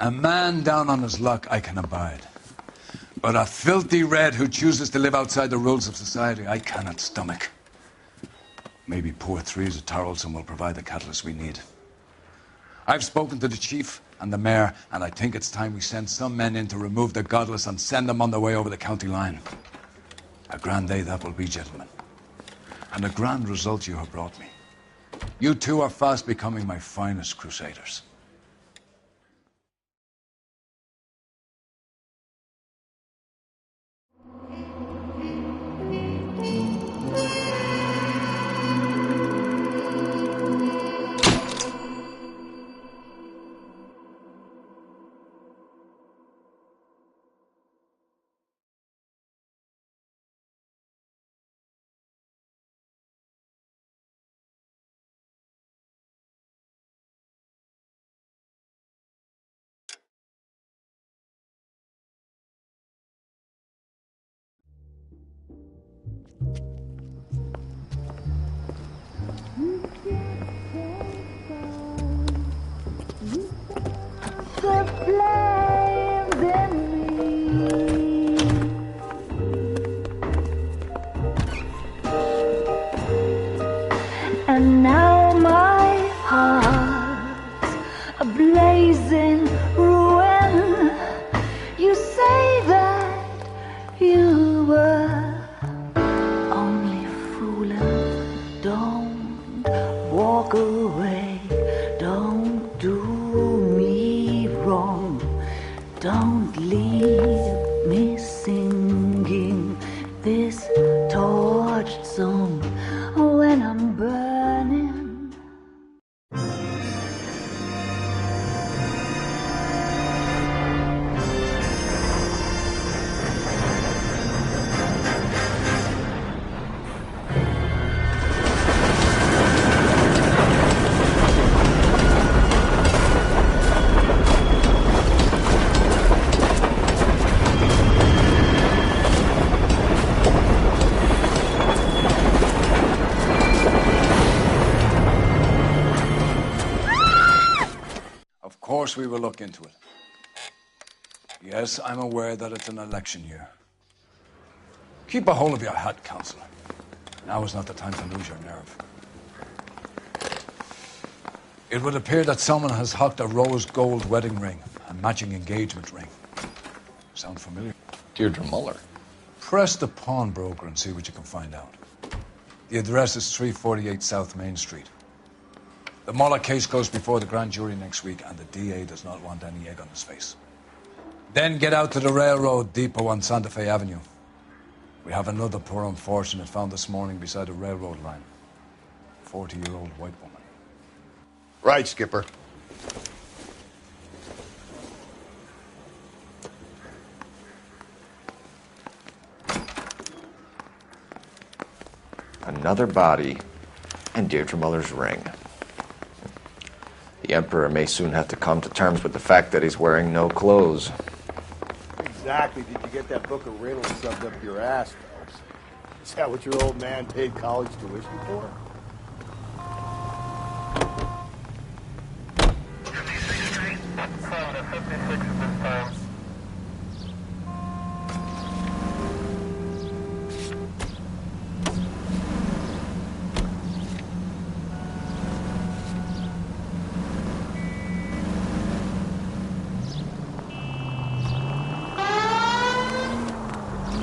A man down on his luck I can abide. But a filthy red who chooses to live outside the rules of society, I cannot stomach. Maybe poor Teresa Terreldson will provide the catalyst we need. I've spoken to the chief and the mayor, and I think it's time we send some men in to remove the godless and send them on their way over the county line. A grand day that will be, gentlemen. And a grand result you have brought me. You two are fast becoming my finest crusaders. And now my heart's a blazing ruin. You say that you were only fooling. Don't walk away. Don't do me wrong. Don't leave me singing this torched song when I'm burning. Of course we will look into it. Yes, I'm aware that it's an election year. Keep a hold of your hat, Counselor. Now is not the time to lose your nerve. It would appear that someone has hocked a rose gold wedding ring and matching engagement ring. Sound familiar? Deirdre Muller. Press the pawnbroker and see what you can find out. The address is 348 South Main Street. The Muller case goes before the grand jury next week, and the DA does not want any egg on his face. Then get out to the railroad depot on Santa Fe Avenue. We have another poor unfortunate found this morning beside a railroad line. 40-year-old white woman. Right, Skipper. Another body and Deirdre Muller's ring. The Emperor may soon have to come to terms with the fact that he's wearing no clothes. Exactly. Did you get that book of riddles shoved up your ass, Phelps? Is that what your old man paid college tuition for?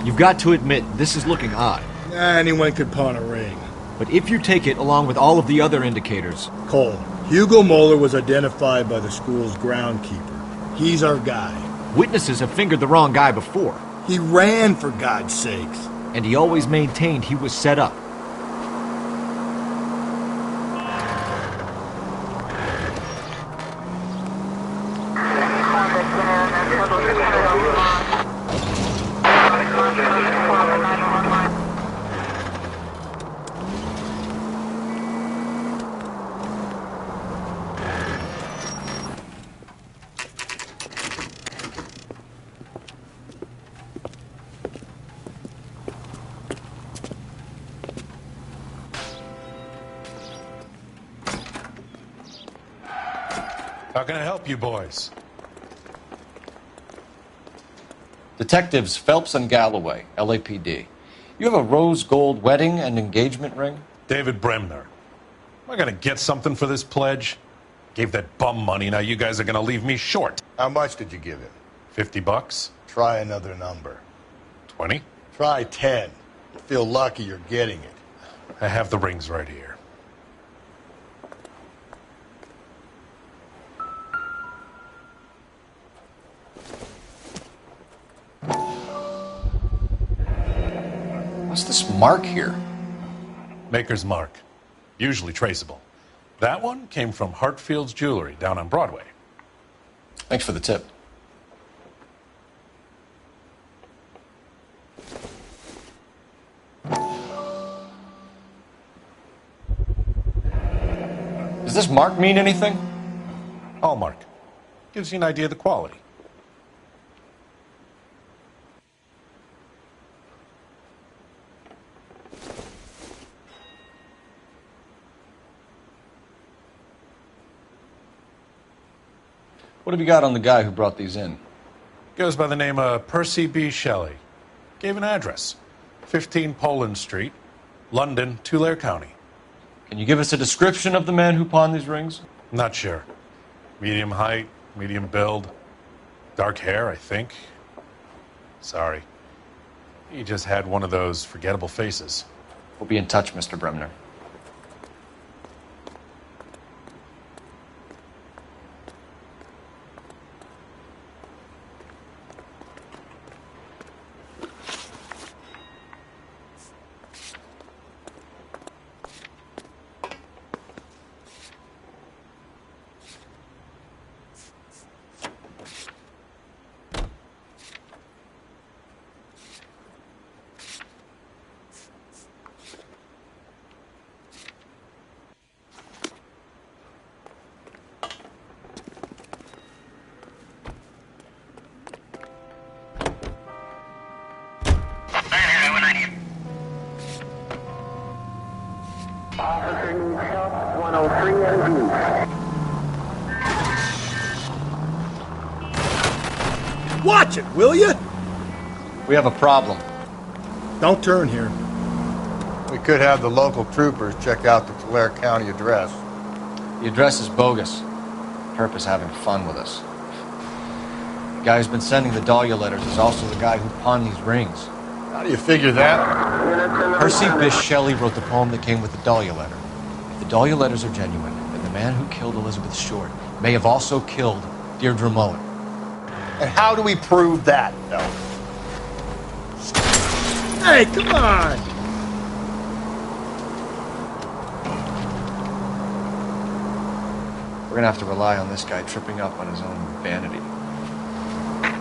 You've got to admit, this is looking odd. Anyone could pawn a ring. But if you take it along with all of the other indicators... Cole, Hugo Moeller was identified by the school's groundkeeper. He's our guy. Witnesses have fingered the wrong guy before. He ran, for God's sakes. And he always maintained he was set up. How can I help you boys? Detectives Phelps and Galloway, LAPD. You have a rose gold wedding and engagement ring? David Bremner. Am I going to get something for this pledge? Gave that bum money, now you guys are going to leave me short. How much did you give him? $50? Try another number. 20? Try 10. You feel lucky you're getting it. I have the rings right here. mark here. Maker's mark. Usually traceable. That one came from Hartfield's Jewelry down on Broadway. Thanks for the tip. Does this mark mean anything? Hallmark. Gives you an idea of the quality. What have you got on the guy who brought these in? Goes by the name of Percy B. Shelley. Gave an address. 15 Poland Street, London, Tulare County. Can you give us a description of the man who pawned these rings? Not sure. Medium height, medium build. Dark hair, I think. Sorry. He just had one of those forgettable faces. We'll be in touch, Mr. Bremner. Officer needs help, 103 MD. Watch it, will you? We have a problem. Don't turn here. We could have the local troopers check out the Tulare County address. The address is bogus. Herp is having fun with us. The guy who's been sending the Dahlia letters is also the guy who pawned these rings. How do you figure that? Percy Bysshe Shelley wrote the poem that came with the Dahlia letter. If the Dahlia letters are genuine, then the man who killed Elizabeth Short may have also killed Deirdre Mullen. And how do we prove that, though? Hey, come on! We're gonna have to rely on this guy tripping up on his own vanity.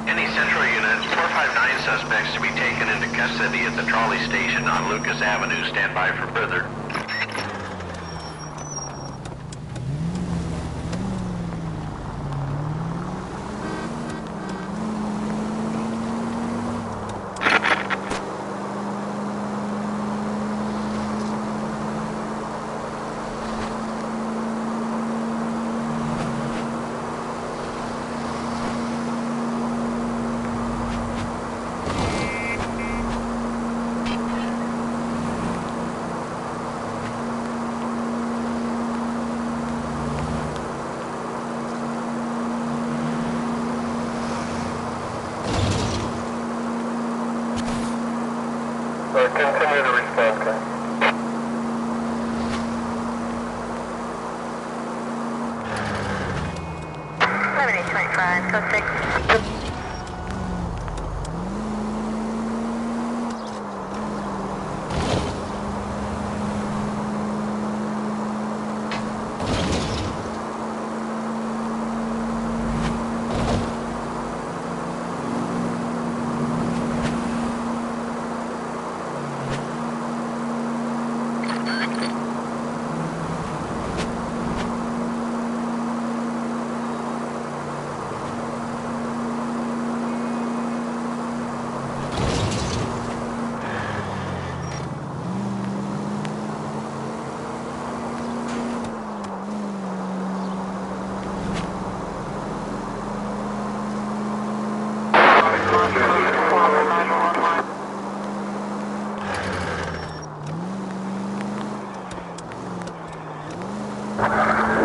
Any central unit, 459 suspects to be taken into custody at the trolley station on Lucas Avenue. Stand by for further. Continue to respond, sir.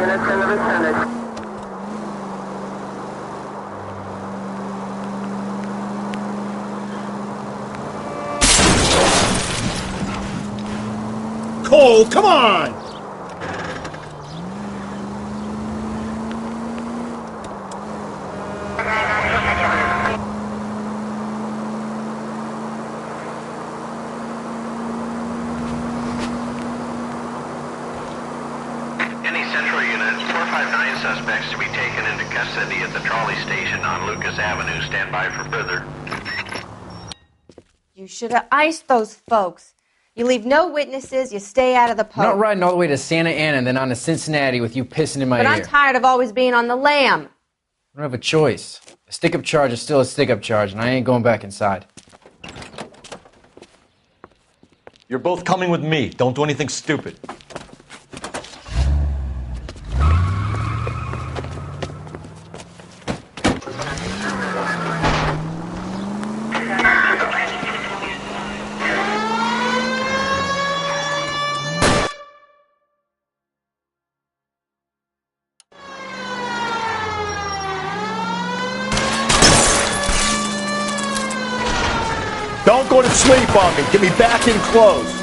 Units in the vicinity. Cole, come on! 459 suspects to be taken into custody at the trolley station on Lucas Avenue. Stand by for further. You should have iced those folks. You leave no witnesses, you stay out of the I'm post. not riding all the way to Santa Ana and then on to Cincinnati with you pissing in my ear. But I'm tired of always being on the lam. I don't have a choice. A stick-up charge is still a stick-up charge, and I ain't going back inside. You're both coming with me. Don't do anything stupid. Don't go to sleep on me. Get me back in close.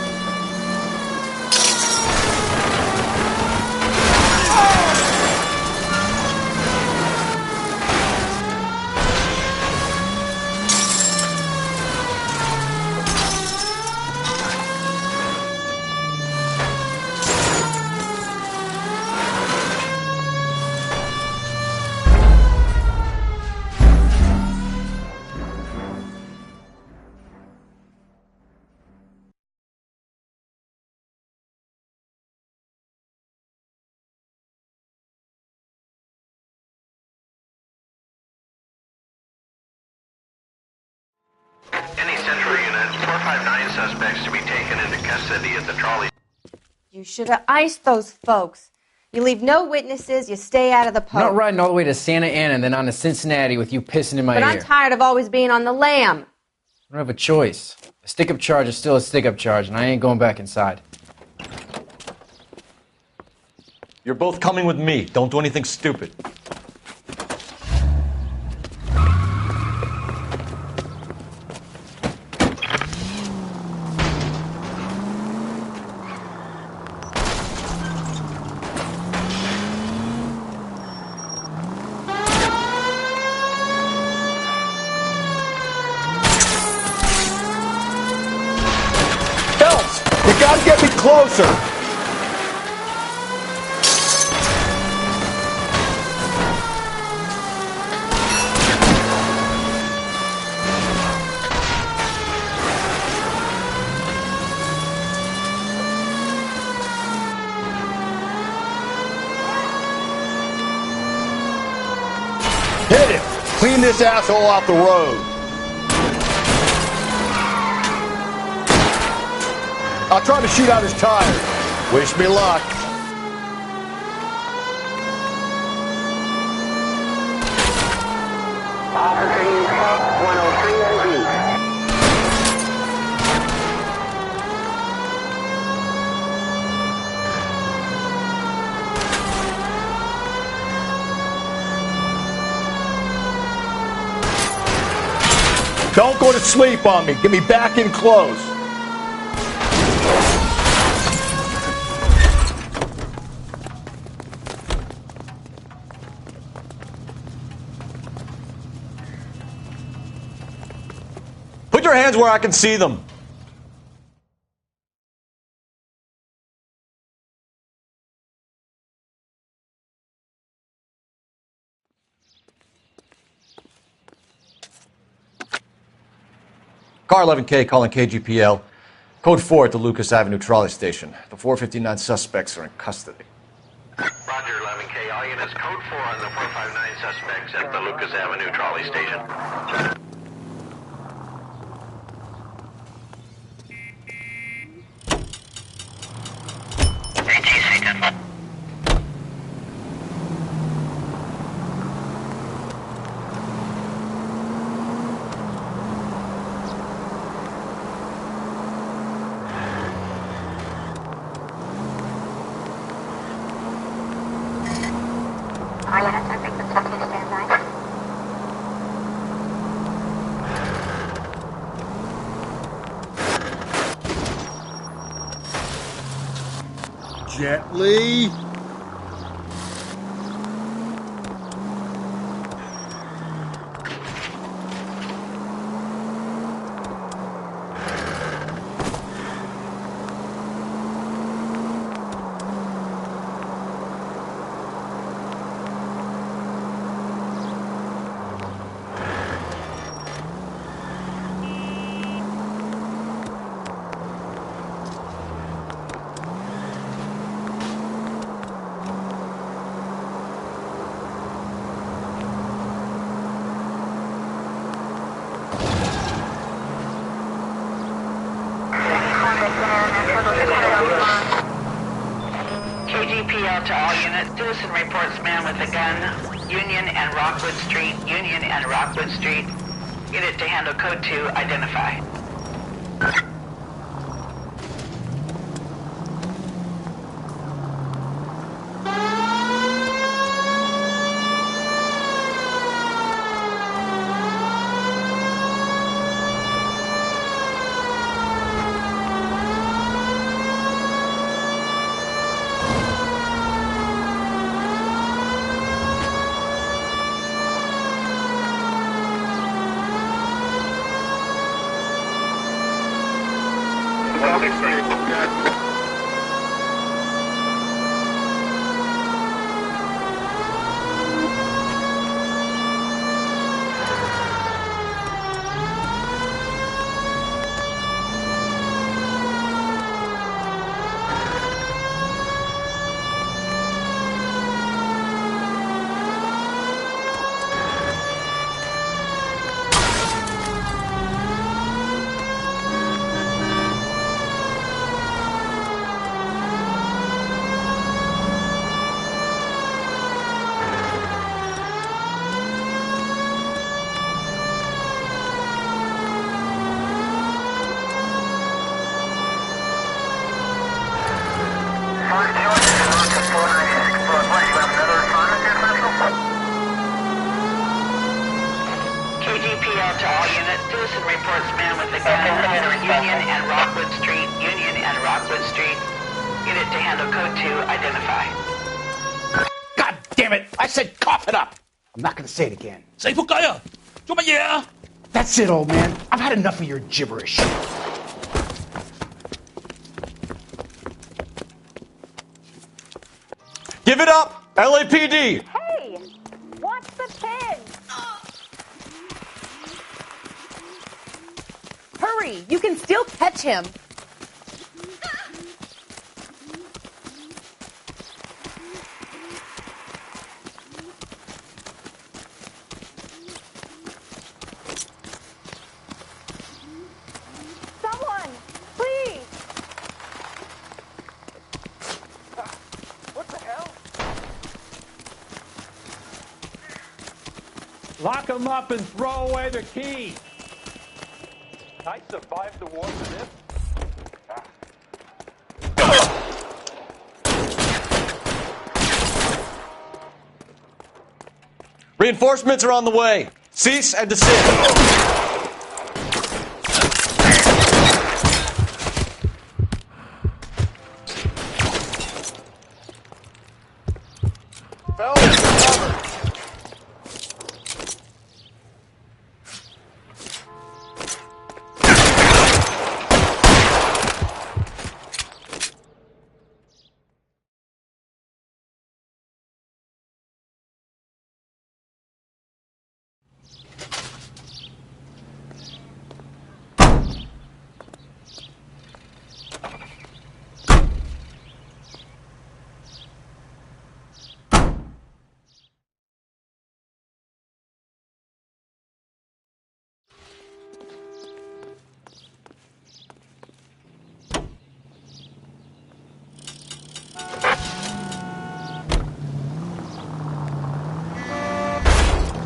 Any central unit, 459 suspects to be taken into custody at the trolley. You should have iced those folks. You leave no witnesses, you stay out of the post. I'm not riding all the way to Santa Ana and then on to Cincinnati with you pissing in my But ear. I'm tired of always being on the lam. I don't have a choice. A stick-up charge is still a stick-up charge, and I ain't going back inside. You're both coming with me. Don't do anything stupid. You gotta get me closer. Hit him. Clean this asshole off the road. I'll try to shoot out his tires. Wish me luck. Officer needs help, 103 NG. Don't go to sleep on me. Get me back in close. Put your hands where I can see them. Car 11K calling KGPL. Code 4 at the Lucas Avenue trolley station. The 459 suspects are in custody. Roger, 11K. All units, code 4 on the 459 suspects at the Lucas Avenue trolley station. Gently. KGPL to all units. Citizen reports man with a gun. Union and Rockwood Street. Union and Rockwood Street. Unit to handle code 2. Identify. KGPL to all units. Citizen reports man with a gun. Union and Rockwood Street. Union and Rockwood Street. Unit to handle code 2. Identify. God damn it! I said cough it up! I'm not gonna say it again. Say仆街啊！做乜嘢啊？ That's it, old man. I've had enough of your gibberish. Give it up! LAPD! Hey! Watch the pin! Hurry! You can still catch him! Someone! Please! What the hell? Lock him up and throw away the key. I survived the war for this. Reinforcements are on the way. Cease and desist.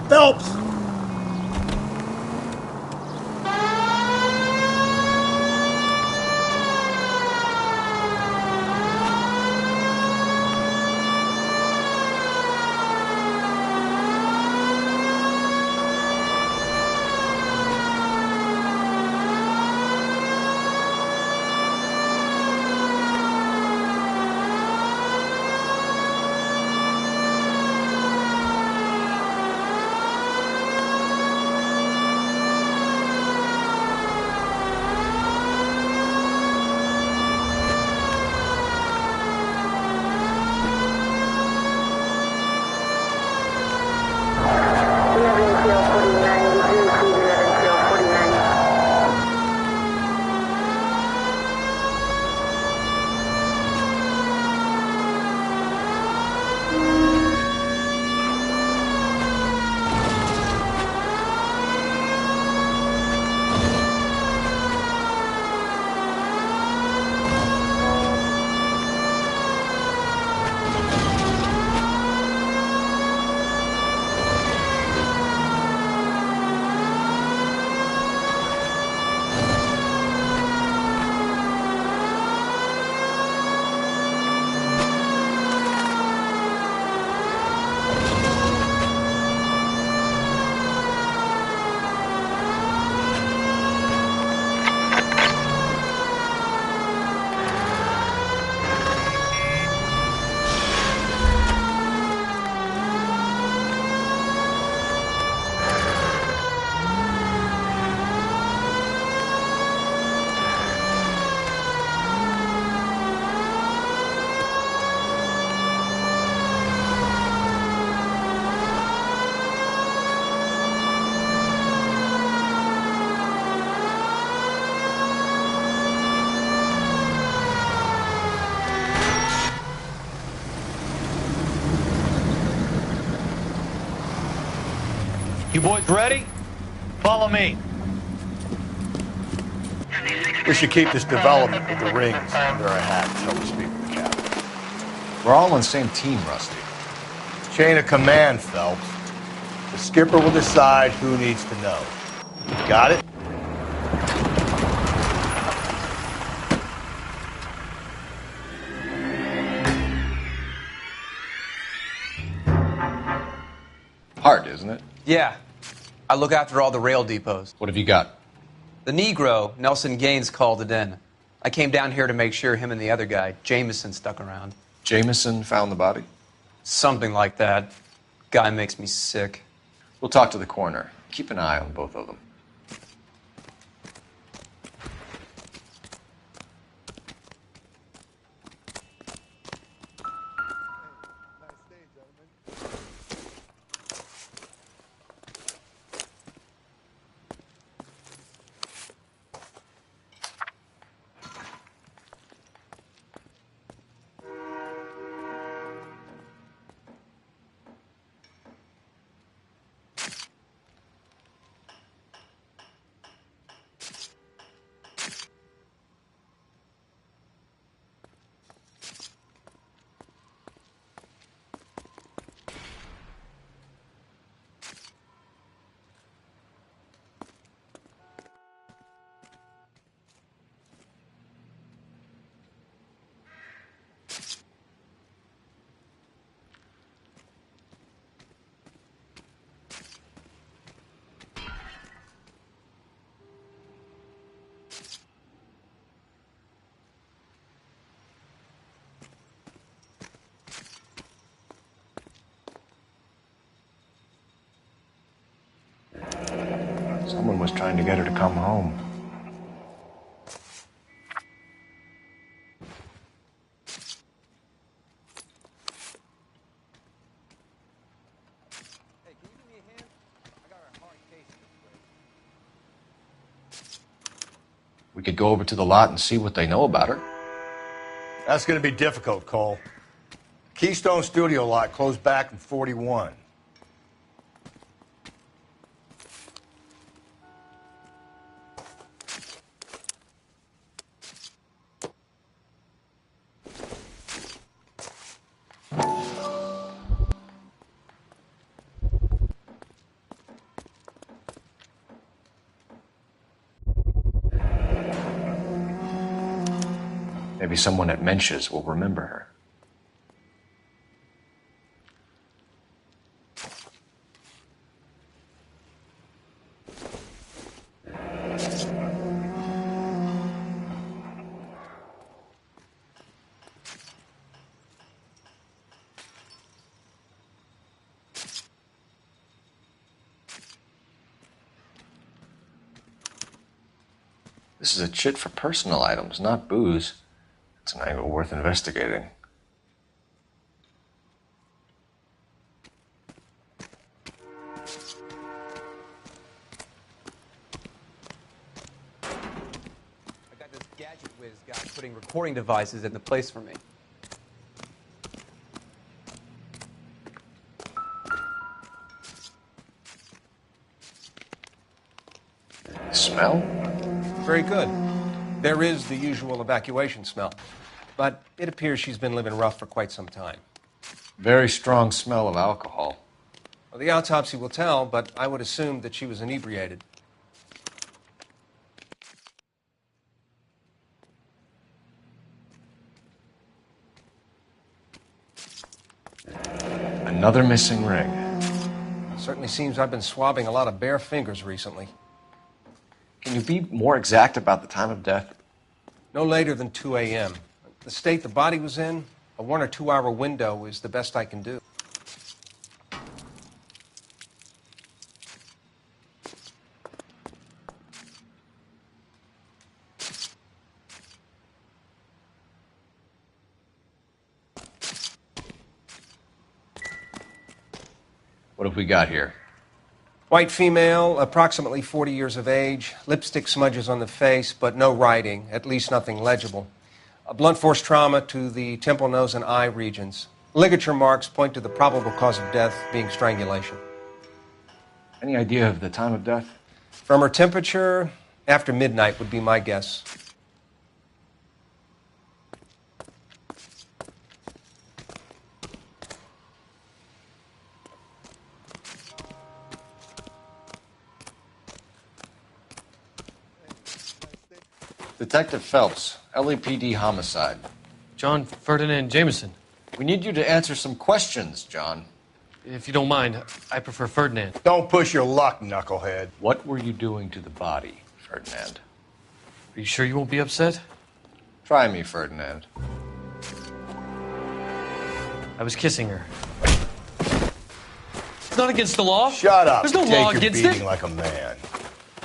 Phelps! You boys ready? Follow me. We should keep this development with the rings under our hats until we speak with the captain. We're all on the same team, Rusty. Chain of command, Phelps. The skipper will decide who needs to know. Got it? Hard, isn't it? Yeah. I look after all the rail depots. What have you got? The Negro, Nelson Gaines, called it in. I came down here to make sure him and the other guy, Jameson, stuck around. Jameson found the body? Something like that. Guy makes me sick. We'll talk to the coroner. Keep an eye on both of them. Someone was trying to get her to come home. We could go over to the lot and see what they know about her. That's going to be difficult, Cole. Keystone Studio lot closed back in 41. Maybe someone at Mensch's will remember her. This is a chit for personal items, not booze. It's an angle worth investigating. I got this gadget whiz guy putting recording devices in the place for me. Smell? Very good. There is the usual evacuation smell, but it appears she's been living rough for quite some time. Very strong smell of alcohol. Well, the autopsy will tell, but I would assume that she was inebriated. Another missing ring. It certainly seems I've been swabbing a lot of bare fingers recently. Can you be more exact about the time of death? No later than 2 a.m. The state the body was in, a 1 or 2 hour window is the best I can do. What have we got here? White female, approximately 40 years of age, lipstick smudges on the face, but no writing, at least nothing legible. A blunt force trauma to the temple, nose, and eye regions. Ligature marks point to the probable cause of death being strangulation. Any idea of the time of death? From her temperature, after midnight would be my guess. Detective Phelps, LAPD homicide. John Ferdinand Jameson. We need you to answer some questions, John. If you don't mind, I prefer Ferdinand. Don't push your luck, knucklehead. What were you doing to the body, Ferdinand? Are you sure you won't be upset? Try me, Ferdinand. I was kissing her. It's not against the law. Shut up. There's no Take law your against beating it. like a man.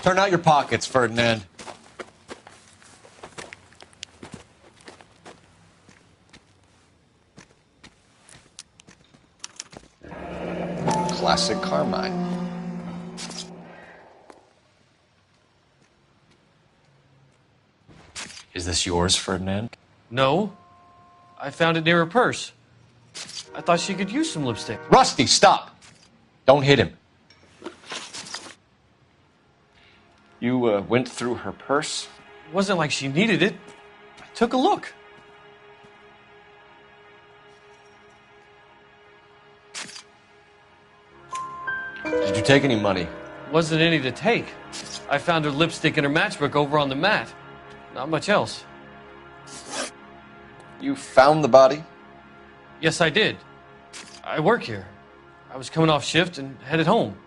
Turn out your pockets, Ferdinand. Classic Carmine. Is this yours, Ferdinand? No. I found it near her purse. I thought she could use some lipstick. Rusty, stop! Don't hit him. You went through her purse? It wasn't like she needed it. I took a look. Did you take any money? Wasn't any to take. I found her lipstick and her matchbook over on the mat. Not much else. You found the body? Yes, I did. I work here. I was coming off shift and headed home.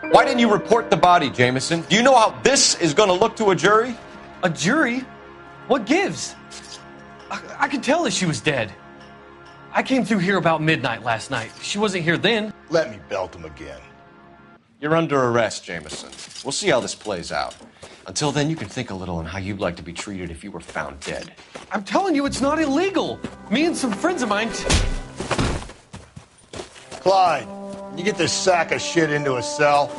Why didn't you report the body, Jameson? Do you know how this is going to look to a jury? A jury? What gives? I could tell that she was dead. I came through here about midnight last night. She wasn't here then. Let me belt him again. You're under arrest, Jameson. We'll see how this plays out. Until then, you can think a little on how you'd like to be treated if you were found dead. I'm telling you, it's not illegal. Me and some friends of mine... Clyde, you get this sack of shit into a cell.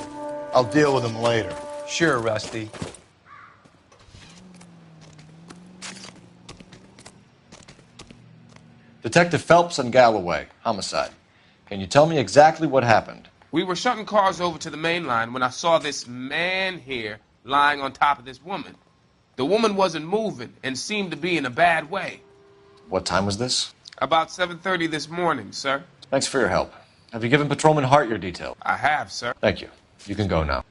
I'll deal with him later. Sure, Rusty. Detective Phelps and Galloway, homicide. Can you tell me exactly what happened? We were shutting cars over to the main line when I saw this man here lying on top of this woman. The woman wasn't moving and seemed to be in a bad way. What time was this? About 7:30 this morning, sir. Thanks for your help. Have you given Patrolman Hart your details? I have, sir. Thank you. You can go now.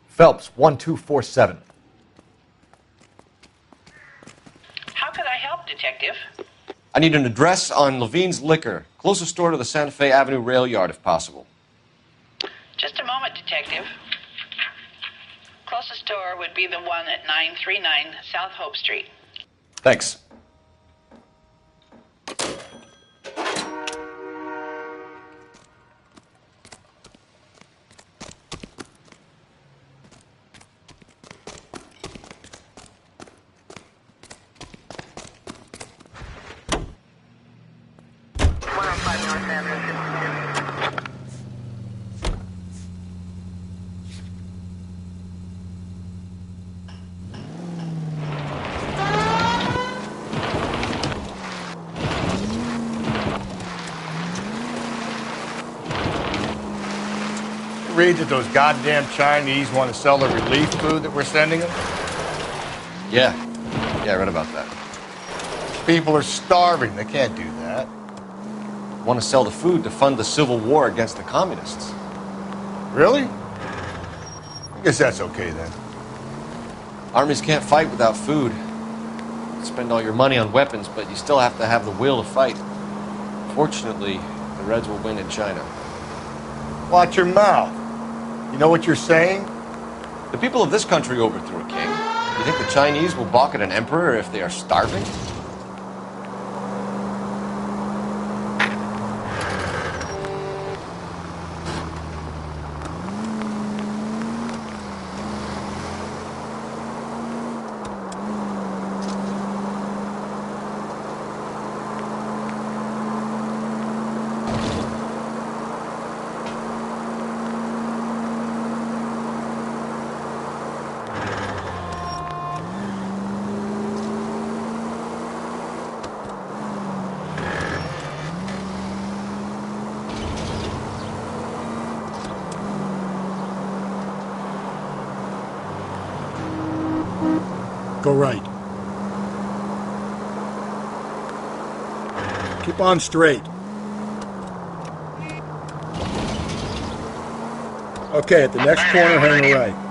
Phelps, 1247. How could I help, Detective? I need an address on Levine's Liquor. Closest store to the Santa Fe Avenue rail yard, if possible. Just a moment, Detective. Closest store would be the one at 939 South Hope Street. Thanks. Read that those goddamn Chinese want to sell the relief food that we're sending them? Yeah, I read about that. People are starving. They can't do that. Want to sell the food to fund the civil war against the communists. Really? I guess that's okay then. Armies can't fight without food. You spend all your money on weapons, but you still have to have the will to fight. Fortunately, the Reds will win in China. Watch your mouth. You know what you're saying? The people of this country overthrew a king. You think the Chinese will balk at an emperor if they are starving? Go right. Keep on straight. Okay, at the next corner, hang a right.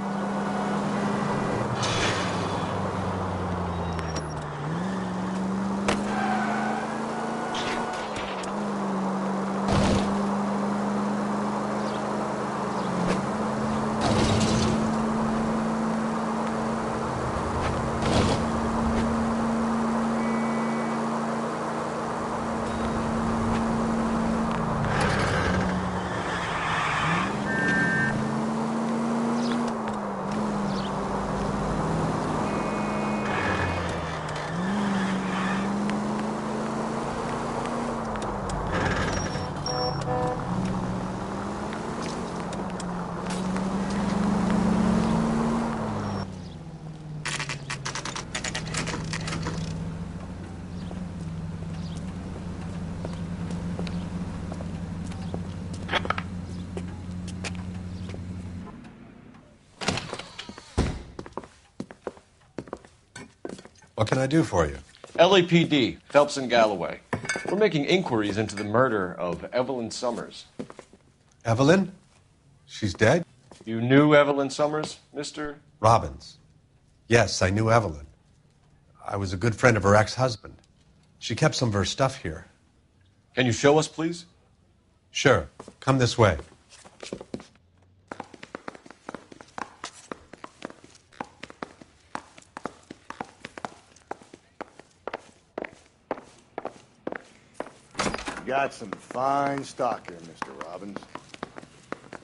What can I do for you? LAPD, Phelps and Galloway. We're making inquiries into the murder of Evelyn Summers. Evelyn? She's dead? You knew Evelyn Summers, Mr. Robbins. Yes, I knew Evelyn. I was a good friend of her ex-husband. She kept some of her stuff here. Can you show us, please? Sure. Come this way. Got some fine stock here, Mr. Robbins.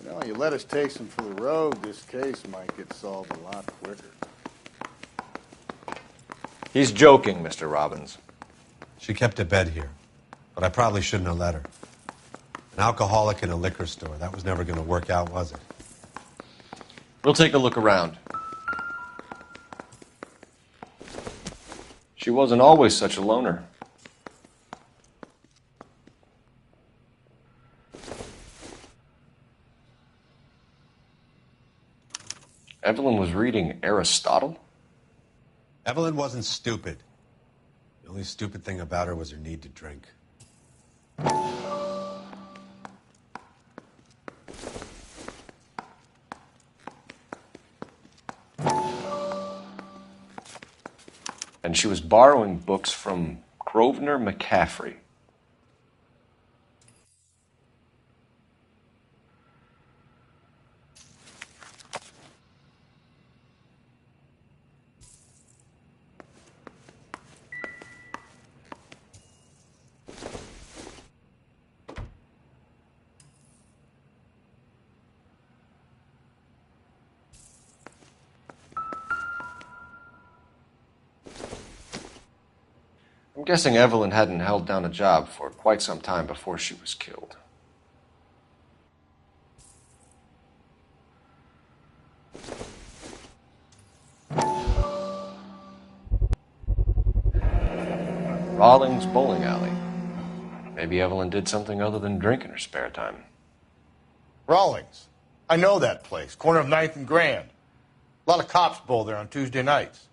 You know, you let us take some for the road, this case might get solved a lot quicker. He's joking, Mr. Robbins. She kept a bed here, but I probably shouldn't have let her. An alcoholic in a liquor store, that was never going to work out, was it? We'll take a look around. She wasn't always such a loner. Evelyn was reading Aristotle? Evelyn wasn't stupid. The only stupid thing about her was her need to drink. And she was borrowing books from Grosvenor McCaffrey. I'm guessing Evelyn hadn't held down a job for quite some time before she was killed. Rawlings Bowling Alley. Maybe Evelyn did something other than drink in her spare time. Rawlings. I know that place. Corner of 9th and Grand. A lot of cops bowl there on Tuesday nights.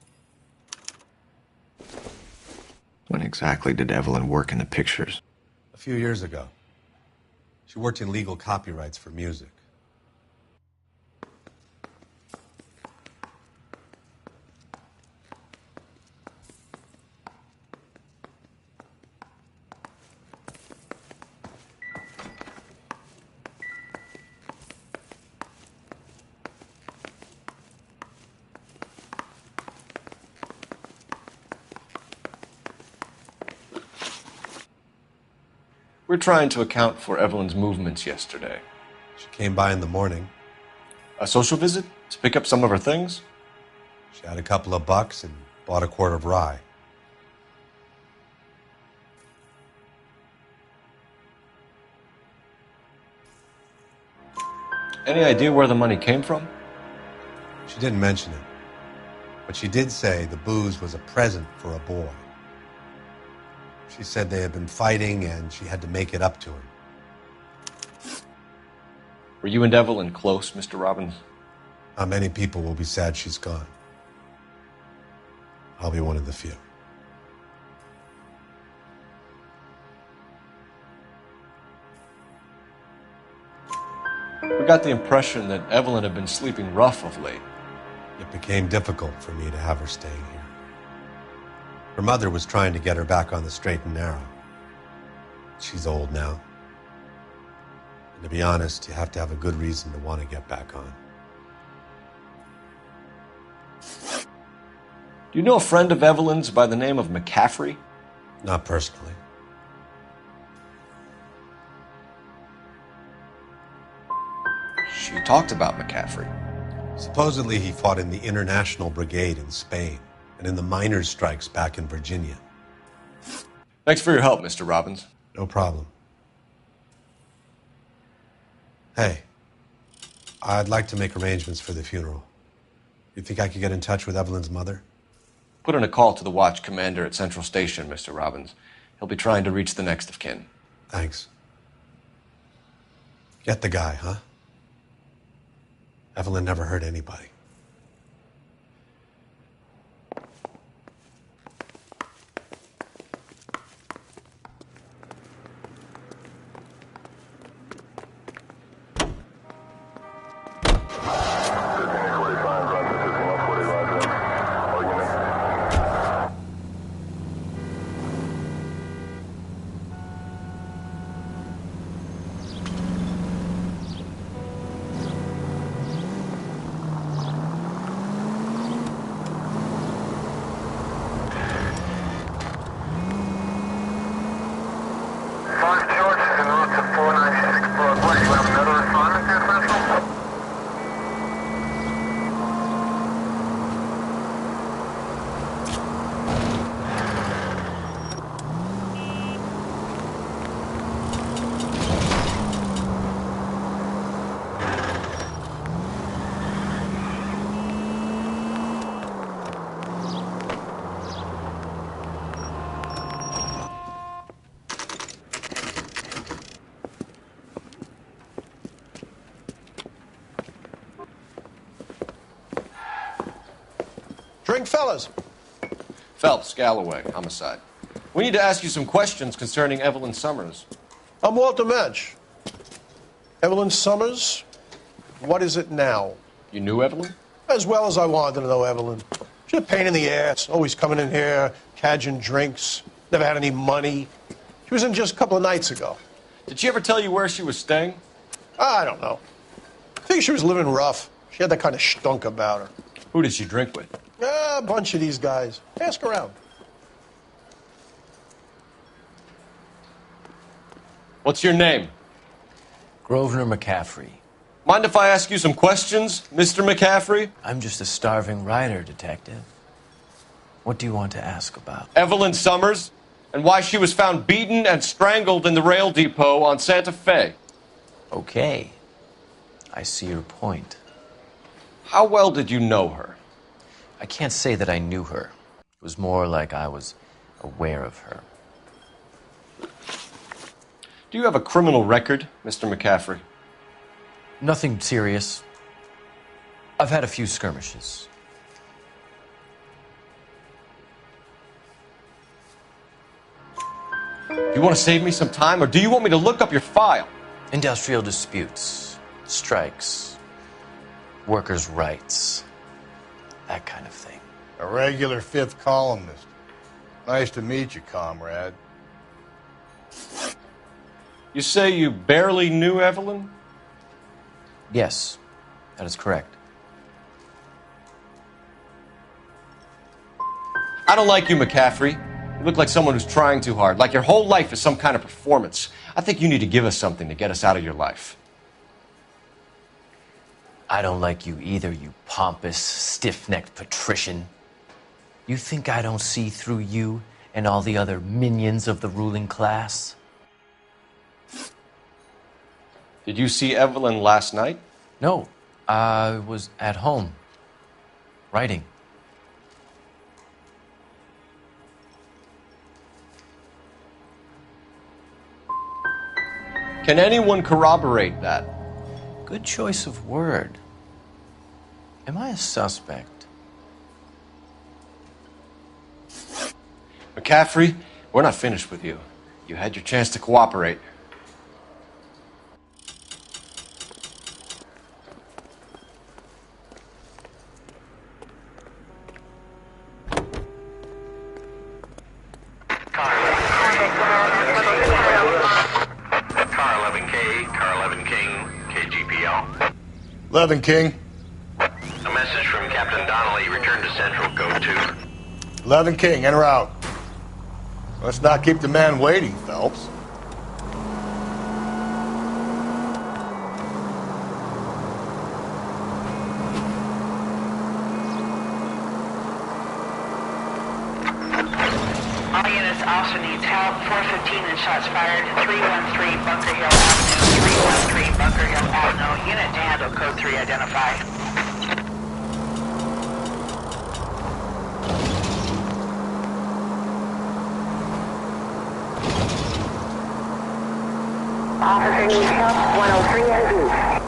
When exactly did Evelyn work in the pictures? A few years ago. She worked in legal copyrights for music. We're trying to account for Evelyn's movements yesterday. She came by in the morning. A social visit? To pick up some of her things? She had a couple of bucks and bought a quart of rye. Any idea where the money came from? She didn't mention it, but she did say the booze was a present for a boy. She said they had been fighting and she had to make it up to him. Were you and Evelyn close, Mr. Robbins? Not many people will be sad she's gone. I'll be one of the few. We got the impression that Evelyn had been sleeping rough of late. It became difficult for me to have her staying here. Her mother was trying to get her back on the straight and narrow. She's old now. And to be honest, you have to have a good reason to want to get back on. Do you know a friend of Evelyn's by the name of McCaffrey? Not personally. She talked about McCaffrey. Supposedly he fought in the International Brigade in Spain and in the miners' strikes back in Virginia. Thanks for your help, Mr. Robbins. No problem. Hey, I'd like to make arrangements for the funeral. You think I could get in touch with Evelyn's mother? Put in a call to the watch commander at Central Station, Mr. Robbins. He'll be trying to reach the next of kin. Thanks. Get the guy, huh? Evelyn never hurt anybody. Drink, fellas. Phelps, Galloway, homicide. We need to ask you some questions concerning Evelyn Summers. I'm Walter Mensch. Evelyn Summers, what is it now? You knew Evelyn? As well as I wanted to know Evelyn. She's a pain in the ass, always coming in here, cadging drinks, never had any money. She was in just a couple of nights ago. Did she ever tell you where she was staying? I don't know. I think she was living rough. She had that kind of stunk about her. Who did she drink with? A bunch of these guys. Ask around. What's your name? Grosvenor McCaffrey. Mind if I ask you some questions, Mr. McCaffrey? I'm just a starving writer, Detective. What do you want to ask about? Evelyn Summers, and why she was found beaten and strangled in the rail depot on Santa Fe. Okay. I see your point. How well did you know her? I can't say that I knew her. It was more like I was aware of her. Do you have a criminal record, Mr. McCaffrey? Nothing serious. I've had a few skirmishes. Do you want to save me some time, or do you want me to look up your file? Industrial disputes, strikes, workers' rights, that kind of thing. A regular fifth columnist. Nice to meet you, comrade. You say you barely knew Evelyn? Yes, that is correct. I don't like you, McCaffrey. You look like someone who's trying too hard, like your whole life is some kind of performance. I think you need to give us something to get us out of your life. I don't like you either, you pompous, stiff-necked patrician. You think I don't see through you and all the other minions of the ruling class? Did you see Evelyn last night? No, I was at home, writing. Can anyone corroborate that? Good choice of word. Am I a suspect? McCaffrey, we're not finished with you. You had your chance to cooperate. Car 11K, Car 11 King, KGPL. 11 King. A message from Captain Donnelly. Return to Central, code 2. 11 King, enter out. Let's not keep the man waiting, Phelps. All units, officer needs help. 415 and shots fired. 313 Bunker Hill Avenue. 313 Bunker Hill Avenue. Unit to handle code 3 identified. Officer needs help. 103 NV.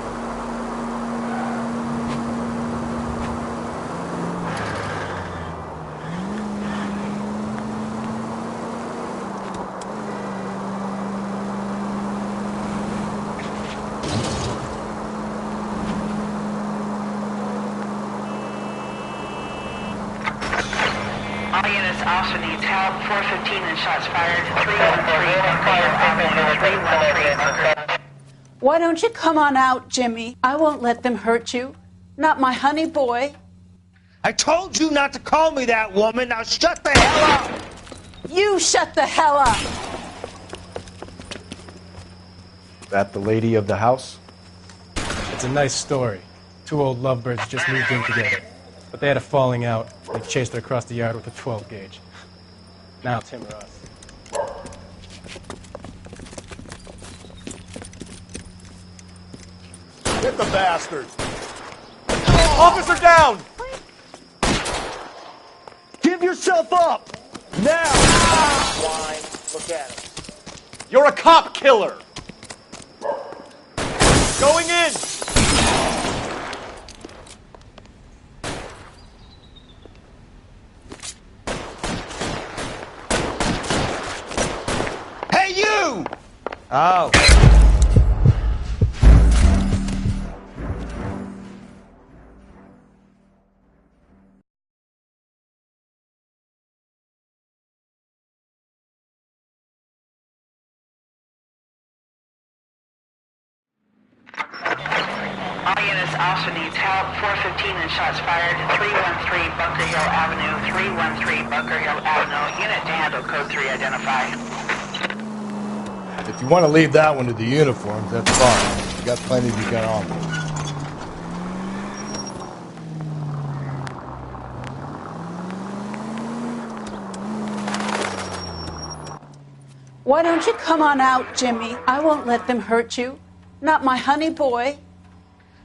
All units, officer needs help. 415 and shots fired. 313 Bunker Hill Avenue. 313 Bunker. Why don't you come on out, Jimmy? I won't let them hurt you. Not my honey boy. I told you not to call me that, woman. Now shut the hell up. You shut the hell up. That the lady of the house? It's a nice story. Two old lovebirds just moved in together. But they had a falling out. They chased her across the yard with a 12 gauge. Now it's him or us. Hit the bastard. Officer down! Give yourself up! Now! Wine, look at him. You're a cop killer! Going in! Hey, you! Oh. All units, officer needs help. 415 and shots fired. 313 Bunker Hill Avenue. 313 Bunker Hill Avenue. Unit to handle code 3 identified. If you want to leave that one to the uniforms, that's fine. You got plenty you got on. Why don't you come on out, Jimmy? I won't let them hurt you. Not my honey boy.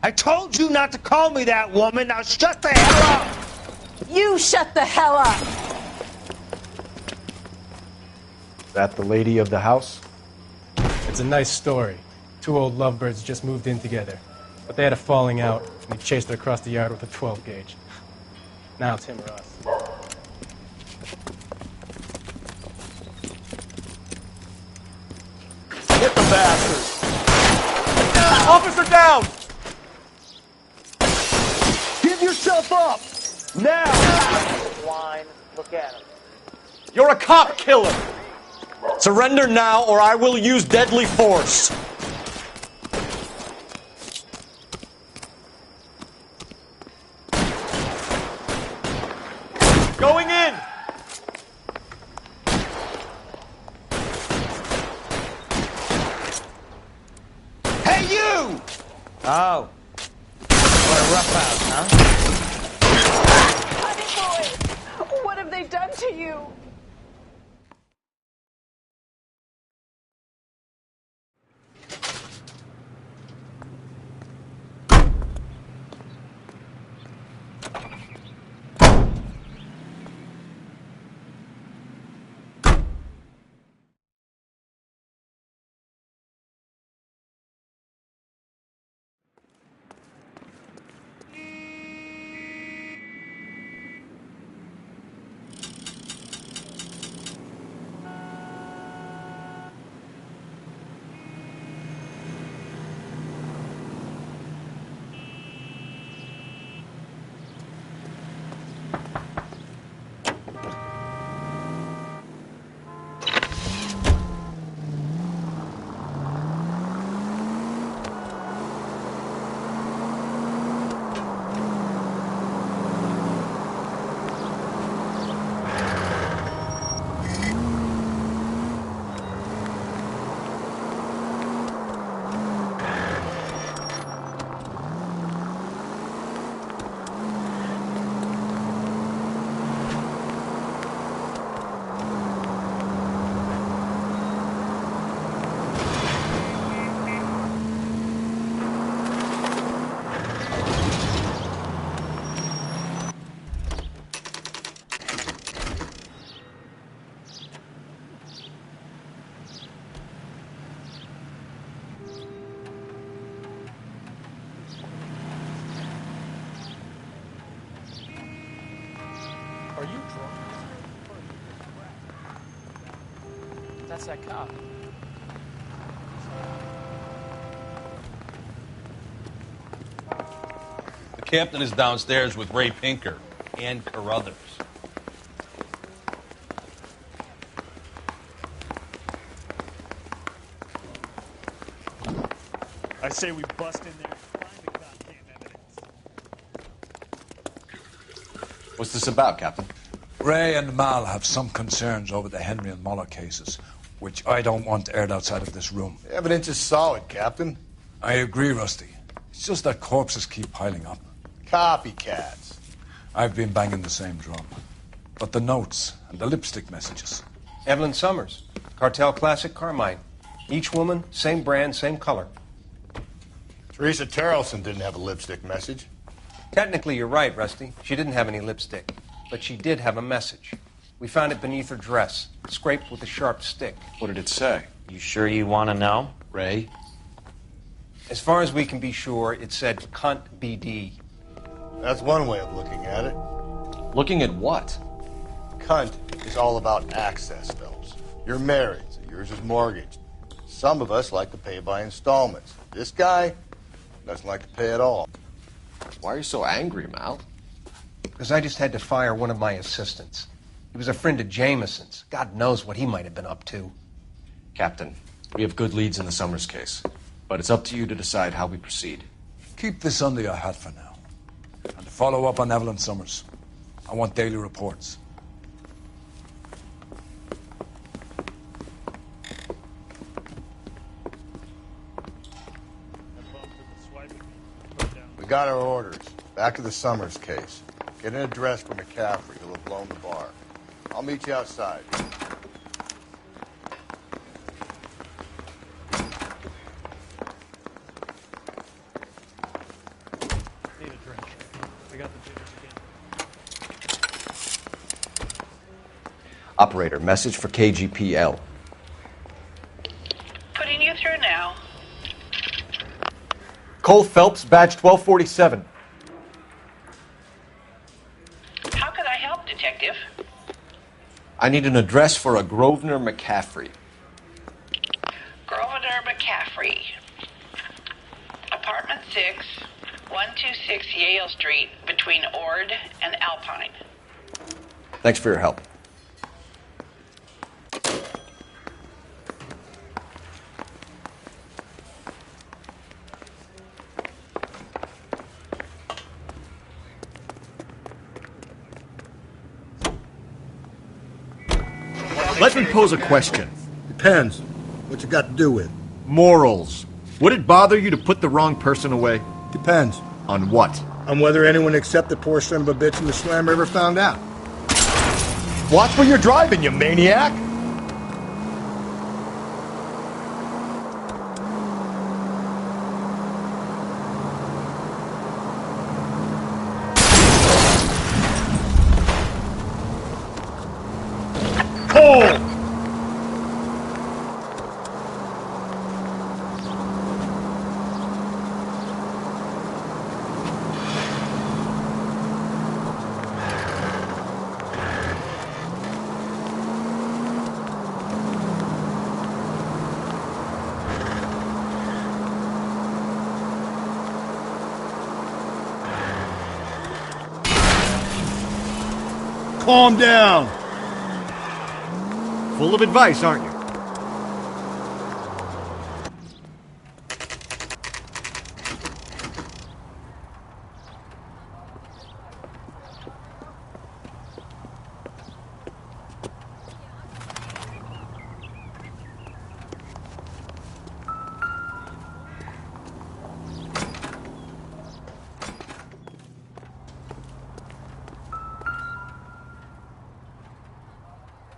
I told you not to call me that, woman. Now shut the hell up. You shut the hell up. That the lady of the house? It's a nice story. Two old lovebirds just moved in together. But they had a falling out. They chased her across the yard with a 12 gauge. Now it's him or us. Hit the bastard! Officer down! Give yourself up! Now! Wine, look at him. You're a cop killer! Surrender now or I will use deadly force! Going in! Hey, you! Oh. What a rough house, huh? Honey boy, what have they done to you? That's that cop. The captain is downstairs with Ray Pinker and Carruthers. I say we bust in there and find the goddamn evidence. What's this about, Captain? Ray and Mal have some concerns over the Henry and Muller cases, which I don't want aired outside of this room. The evidence is solid, Captain. I agree, Rusty. It's just that corpses keep piling up. Copycats. I've been banging the same drum. But the notes and the lipstick messages. Evelyn Summers, Cartel Classic Carmine. Each woman, same brand, same color. Teresa Terrelson didn't have a lipstick message. Technically, you're right, Rusty. She didn't have any lipstick. But she did have a message. We found it beneath her dress, scraped with a sharp stick. What did it say? You sure you want to know? Ray? As far as we can be sure, it said koennt BD. That's one way of looking at it. Looking at what? Koennt is all about access, Phelps. You're married, so yours is mortgaged. Some of us like to pay by installments. This guy doesn't like to pay at all. Why are you so angry, Mal? Because I just had to fire one of my assistants. He was a friend of Jameson's. God knows what he might have been up to. Captain, we have good leads in the Summers case, but it's up to you to decide how we proceed. Keep this under your hat for now. And follow up on Evelyn Summers. I want daily reports. We got our orders. Back to the Summers case. Get an address for McCaffrey, who'll have blown the bar. I'll meet you outside. Need a drink. I got the jitters again. Operator, message for KGPL. Putting you through now. Cole Phelps, badge 1247. How could I help, Detective? I need an address for a Grosvenor McCaffrey. Grosvenor McCaffrey. Apartment 6, 126 Yale Street, between Ord and Alpine. Thanks for your help. Let me pose a question. Depends. What's it got to do with? Morals. Would it bother you to put the wrong person away? Depends. On what? On whether anyone except the poor son of a bitch in the slammer ever found out. Watch where you're driving, you maniac! Cole! Calm down. Full of advice, aren't you?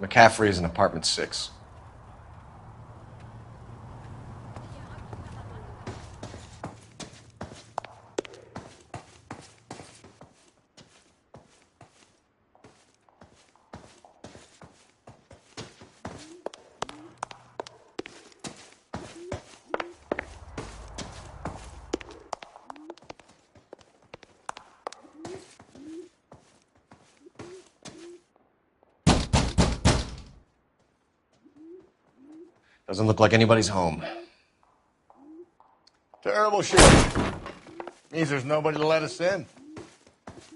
McCaffrey is in apartment 6. Doesn't look like anybody's home. Terrible shit. Means there's nobody to let us in.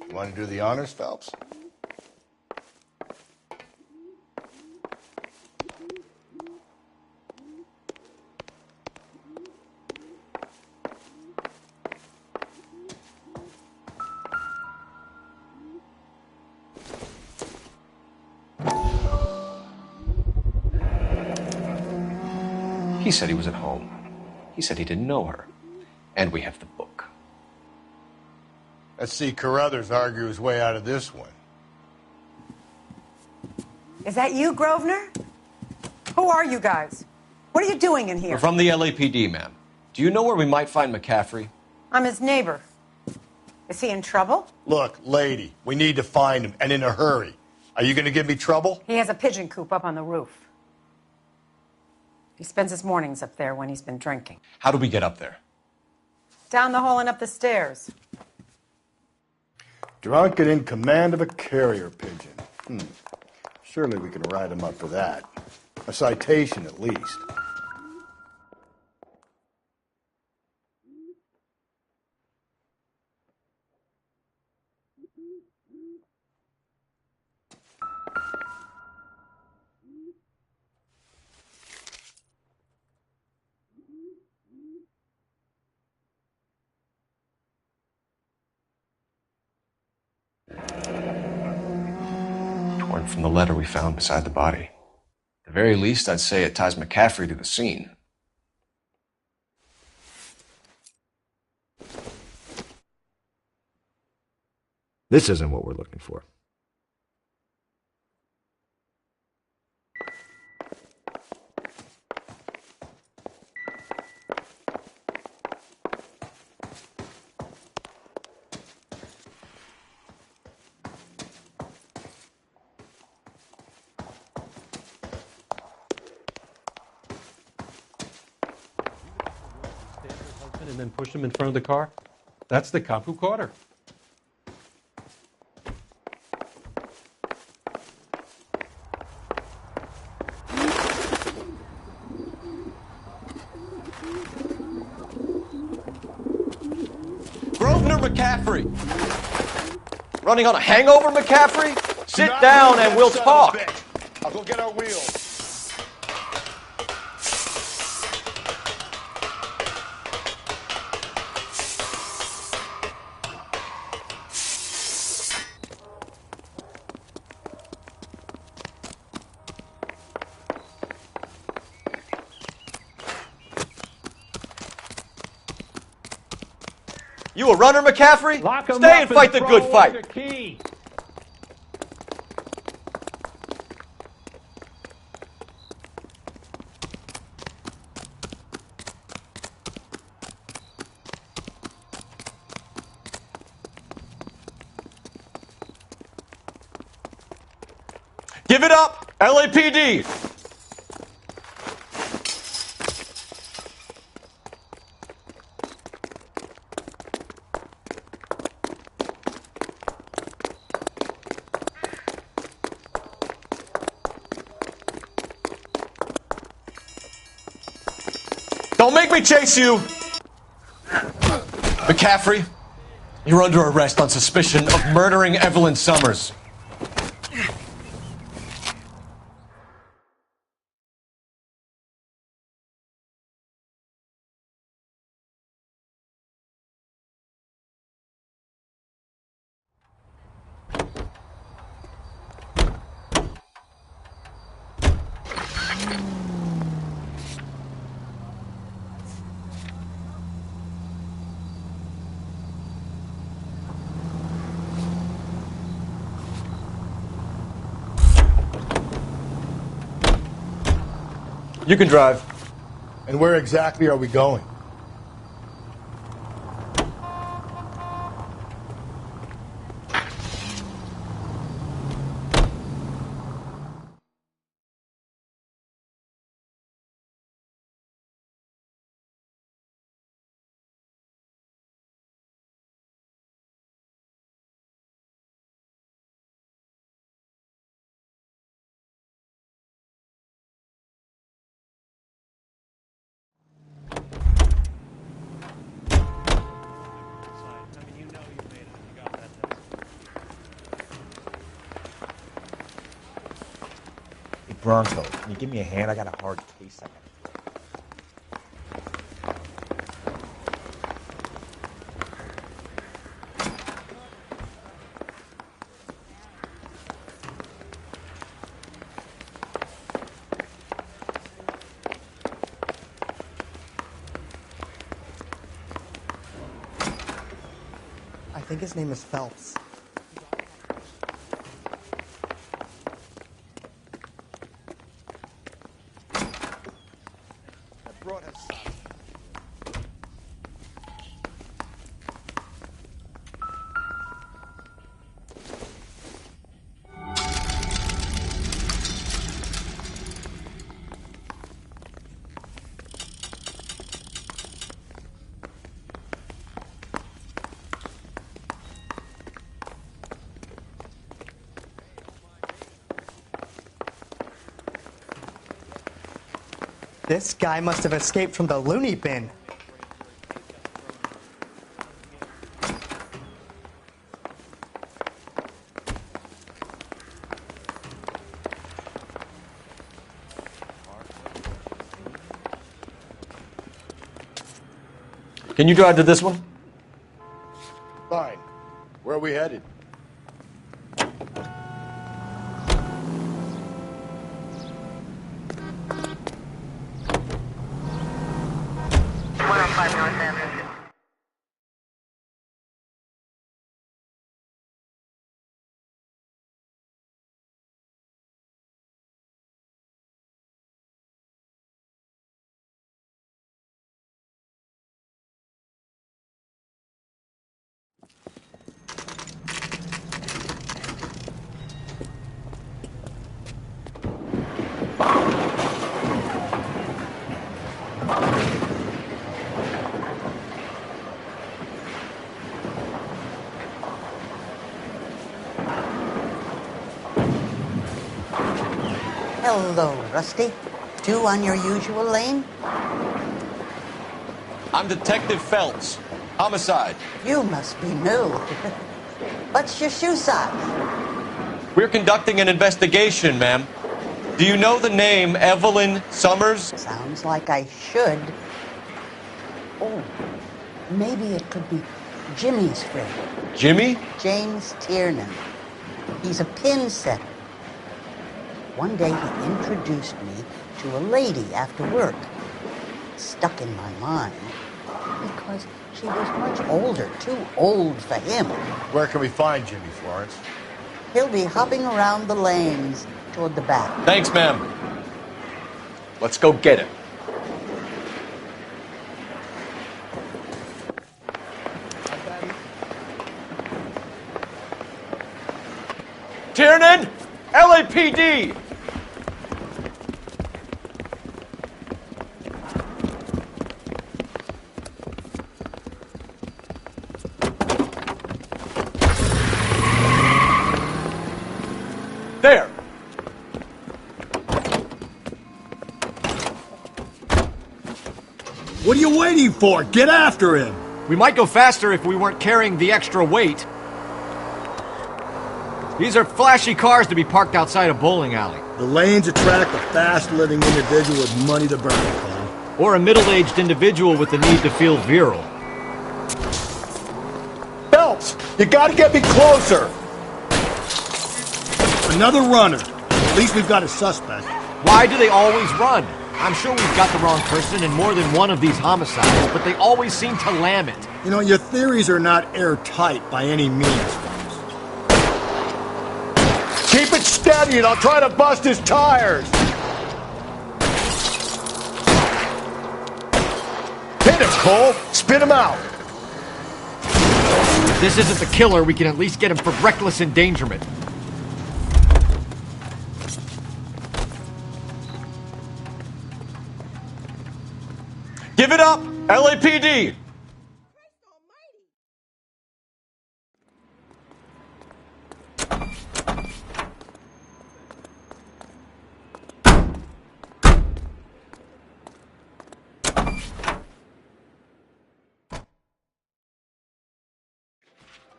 You want to do the honors, Phelps? He said he was at home. He said he didn't know her. And we have the book. Let's see Carruthers argue his way out of this one. Is that you, Grosvenor? Who are you guys? What are you doing in here? We're from the LAPD, ma'am. Do you know where we might find McCaffrey? I'm his neighbor. Is he in trouble? Look, lady, we need to find him, and in a hurry. Are you going to give me trouble? He has a pigeon coop up on the roof. He spends his mornings up there when he's been drinking. How do we get up there? Down the hall and up the stairs. Drunk and in command of a carrier pigeon. Surely we can write him up for that. A citation, at least. Torn from the letter we found beside the body. At the very least, I'd say it ties McCaffrey to the scene. This isn't what we're looking for. And then push him in front of the car? That's the cop who caught her. Grosvenor McCaffrey! Running on a hangover, McCaffrey? Sit down and we'll talk. I'll go get our wheels. You a runner, McCaffrey? Lock 'em Stay up and fight the throw good away fight. the key. Give it up, LAPD! Don't make me chase you! McCaffrey, you're under arrest on suspicion of murdering Evelyn Summers. You can drive. And where exactly are we going? Bronco. Can you give me a hand? I got a hard case I gotta I think his name is Phelps. This guy must have escaped from the loony bin. Can you drive to this one? Fine. Where are we headed? Hello, Rusty. Two on your usual lane? I'm Detective Phelps. Homicide. You must be new. What's your shoe size? We're conducting an investigation, ma'am. Do you know the name Evelyn Summers? Sounds like I should. Oh, maybe it could be Jimmy's friend. Jimmy? James Tiernan. He's a pin setter. One day he introduced me to a lady after work. It stuck in my mind because she was much older, too old for him. Where can we find Jimmy, Florence? He'll be hopping around the lanes toward the back. Thanks, ma'am. Let's go get him. Tiernan! LAPD! There! What are you waiting for? Get after him! We might go faster if we weren't carrying the extra weight. These are flashy cars to be parked outside a bowling alley. The lanes attract a fast-living individual with money to burn, Paul. Or a middle-aged individual with the need to feel virile. Phelps, you gotta get me closer! Another runner. At least we've got a suspect. Why do they always run? I'm sure we've got the wrong person in more than one of these homicides, but they always seem to lam it. You know, your theories are not airtight by any means, Phelps. Keep it steady and I'll try to bust his tires! Hit him, Cole! Spit him out! If this isn't the killer, we can at least get him for reckless endangerment. Give it up! LAPD!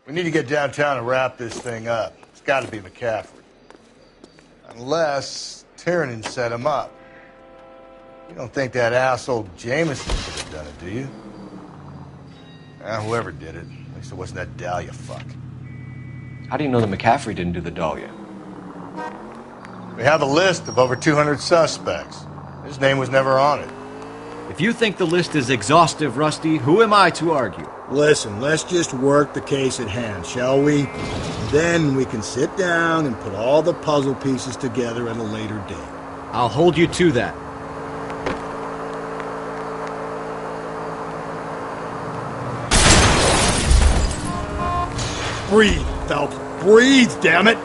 We need to get downtown and wrap this thing up. It's got to be McCaffrey. Unless Tiernan set him up. You don't think that asshole Jameson could have done it, do you? Whoever did it. At least it wasn't that Dahlia fuck. How do you know that McCaffrey didn't do the Dahlia? We have a list of over 200 suspects. His name was never on it. If you think the list is exhaustive, Rusty, who am I to argue? Listen, let's just work the case at hand, shall we? Then we can sit down and put all the puzzle pieces together at a later date. I'll hold you to that. Breathe, Phelps. Breathe, damn it!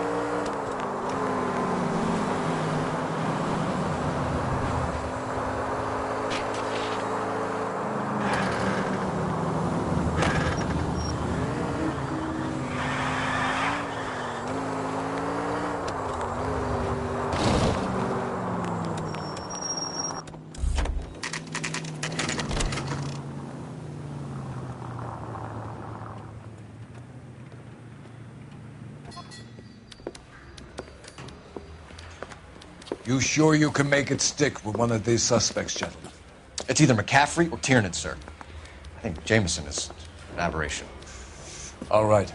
You sure you can make it stick with one of these suspects, gentlemen? It's either McCaffrey or Tiernan, sir. I think Jameson is an aberration. All right.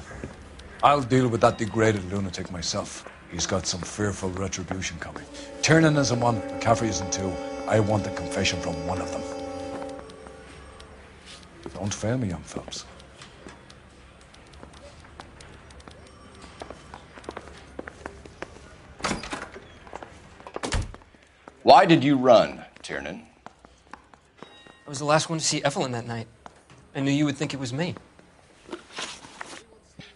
I'll deal with that degraded lunatic myself. He's got some fearful retribution coming. Tiernan isn't one, McCaffrey isn't two. I want a confession from one of them. Don't fail me, young Phelps. Why did you run, Tiernan? I was the last one to see Evelyn that night. I knew you would think it was me.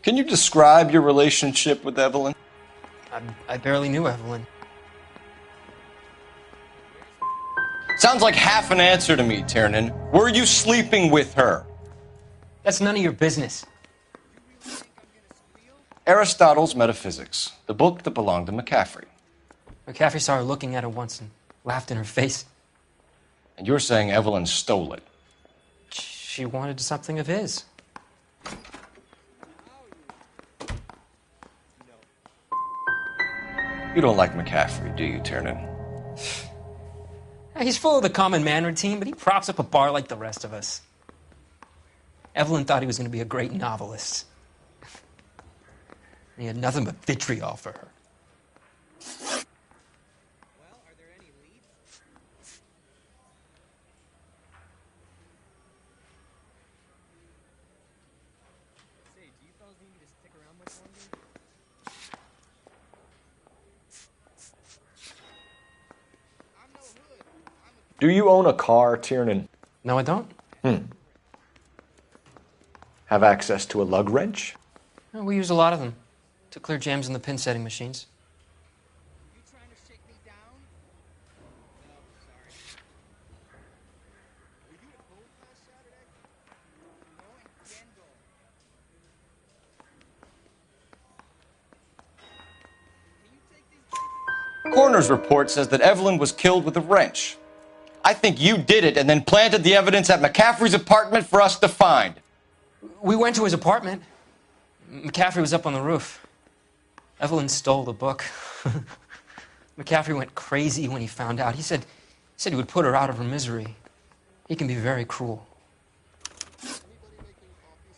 Can you describe your relationship with Evelyn? I barely knew Evelyn. Sounds like half an answer to me, Tiernan. Were you sleeping with her? That's none of your business. Aristotle's Metaphysics, the book that belonged to McCaffrey. McCaffrey saw her looking at it once and laughed in her face. And you're saying Evelyn stole it? She wanted something of his. You don't like McCaffrey, do you, Tiernan? He's full of the common man routine, but he props up a bar like the rest of us. Evelyn thought he was going to be a great novelist. He had nothing but vitriol for her. Do you own a car, Tiernan? No, I don't. Have access to a lug wrench? No, we use a lot of them to clear jams in the pin setting machines. Coroner's report says that Evelyn was killed with a wrench. I think you did it and then planted the evidence at McCaffrey's apartment for us to find. We went to his apartment. McCaffrey was up on the roof. Evelyn stole the book. McCaffrey went crazy when he found out. He said he would put her out of her misery. He can be very cruel.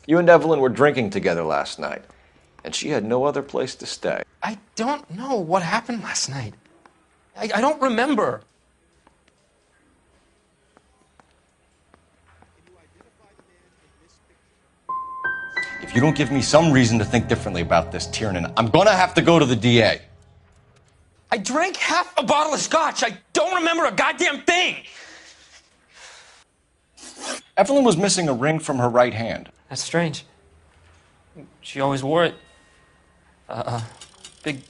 You and Evelyn were drinking together last night, and she had no other place to stay. I don't know what happened last night. I don't remember. If you don't give me some reason to think differently about this, Tiernan, I'm gonna have to go to the DA. I drank half a bottle of scotch. I don't remember a goddamn thing. Evelyn was missing a ring from her right hand. That's strange. She always wore it. Big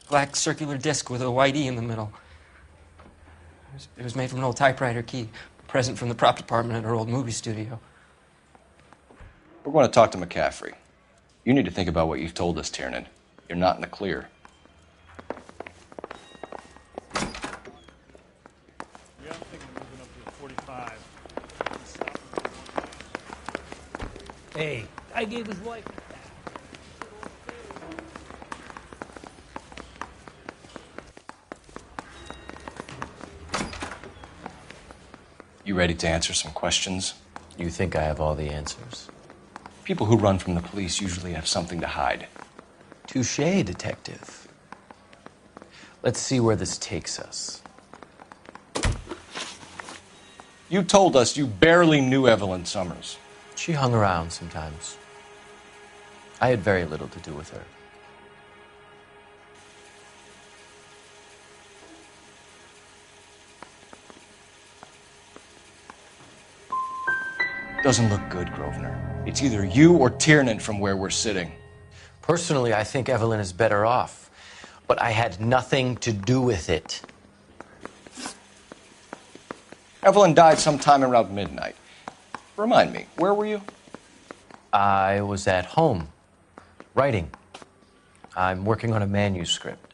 black circular disc with a white E in the middle. It was made from an old typewriter key, a present from the prop department at her old movie studio. We're going to talk to McCaffrey. You need to think about what you've told us, Tiernan. You're not in the clear. Yeah, I'm thinking of moving up to a 45. Hey, I gave his wife. You ready to answer some questions? You think I have all the answers? People who run from the police usually have something to hide. Touché, detective. Let's see where this takes us. You told us you barely knew Evelyn Summers. She hung around sometimes. I had very little to do with her. Doesn't look good, Grosvenor. It's either you or Tiernan from where we're sitting. Personally, I think Evelyn is better off, but I had nothing to do with it. Evelyn died sometime around midnight. Remind me, where were you? I was at home, writing. I'm working on a manuscript.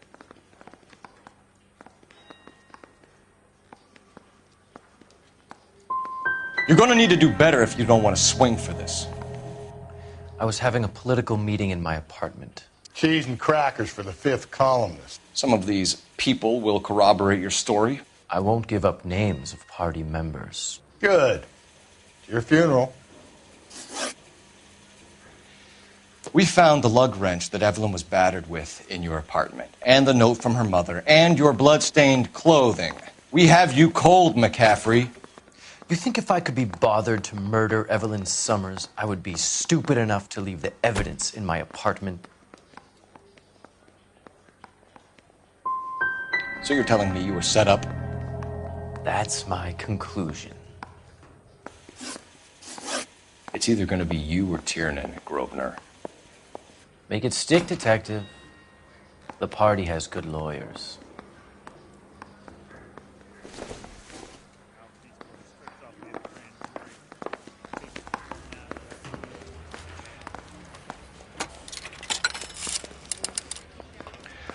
You're gonna need to do better if you don't want to swing for this. I was having a political meeting in my apartment. Cheese and crackers for the fifth columnist. Some of these people will corroborate your story. I won't give up names of party members. Good. It's your funeral. We found the lug wrench that Evelyn was battered with in your apartment, and the note from her mother, and your blood-stained clothing. We have you cold, McCaffrey. You think if I could be bothered to murder Evelyn Summers, I would be stupid enough to leave the evidence in my apartment? So you're telling me you were set up? That's my conclusion. It's either going to be you or Tiernan, Grosvenor. Make it stick, detective. The party has good lawyers.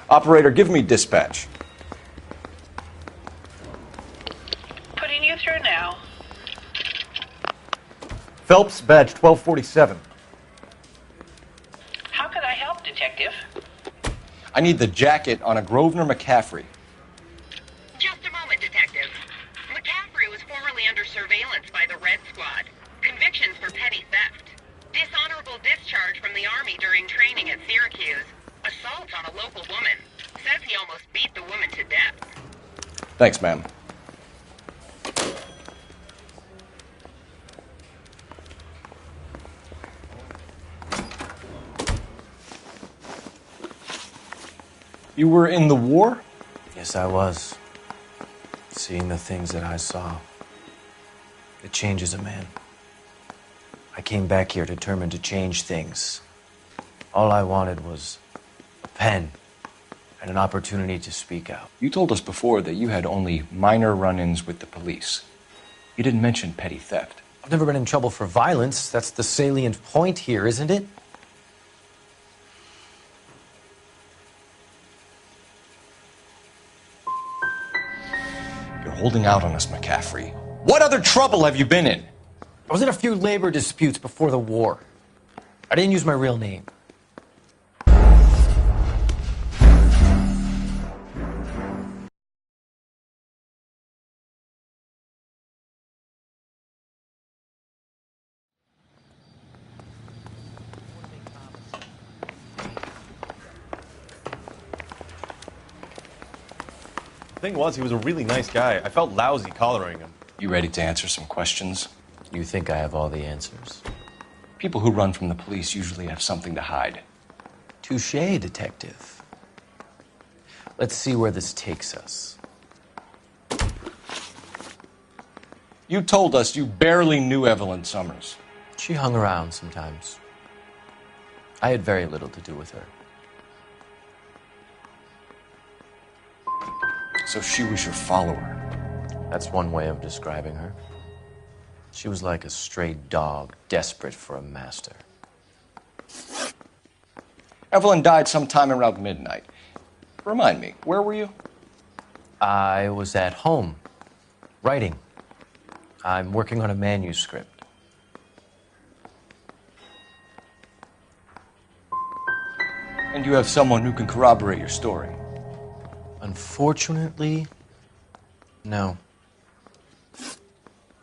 Operator, give me dispatch. Putting you through now. Phelps, badge 1247. How could I help, Detective? I need the jacket on a Grosvenor McCaffrey. Just a moment, Detective. McCaffrey was formerly under surveillance by the Red Squad. Convictions for petty theft. Dishonorable discharge from the Army during training at Syracuse. Assault on a local woman. Says he almost beat the woman to death. Thanks, ma'am. You were in the war? Yes, I was. Seeing the things that I saw, it changes a man. I came back here determined to change things. All I wanted was a pen and an opportunity to speak out. You told us before that you had only minor run-ins with the police. You didn't mention petty theft. I've never been in trouble for violence. That's the salient point here, isn't it? You're holding out on us, McCaffrey. What other trouble have you been in? I was in a few labor disputes before the war. I didn't use my real name. The thing was, he was a really nice guy. I felt lousy collaring him. You ready to answer some questions? You think I have all the answers? People who run from the police usually have something to hide. Touché, detective. Let's see where this takes us. You told us you barely knew Evelyn Summers. She hung around sometimes. I had very little to do with her. So she was your follower. That's one way of describing her. She was like a stray dog, desperate for a master. Evelyn died sometime around midnight. Remind me, where were you? I was at home, writing. I'm working on a manuscript. And you have someone who can corroborate your story? Unfortunately, no.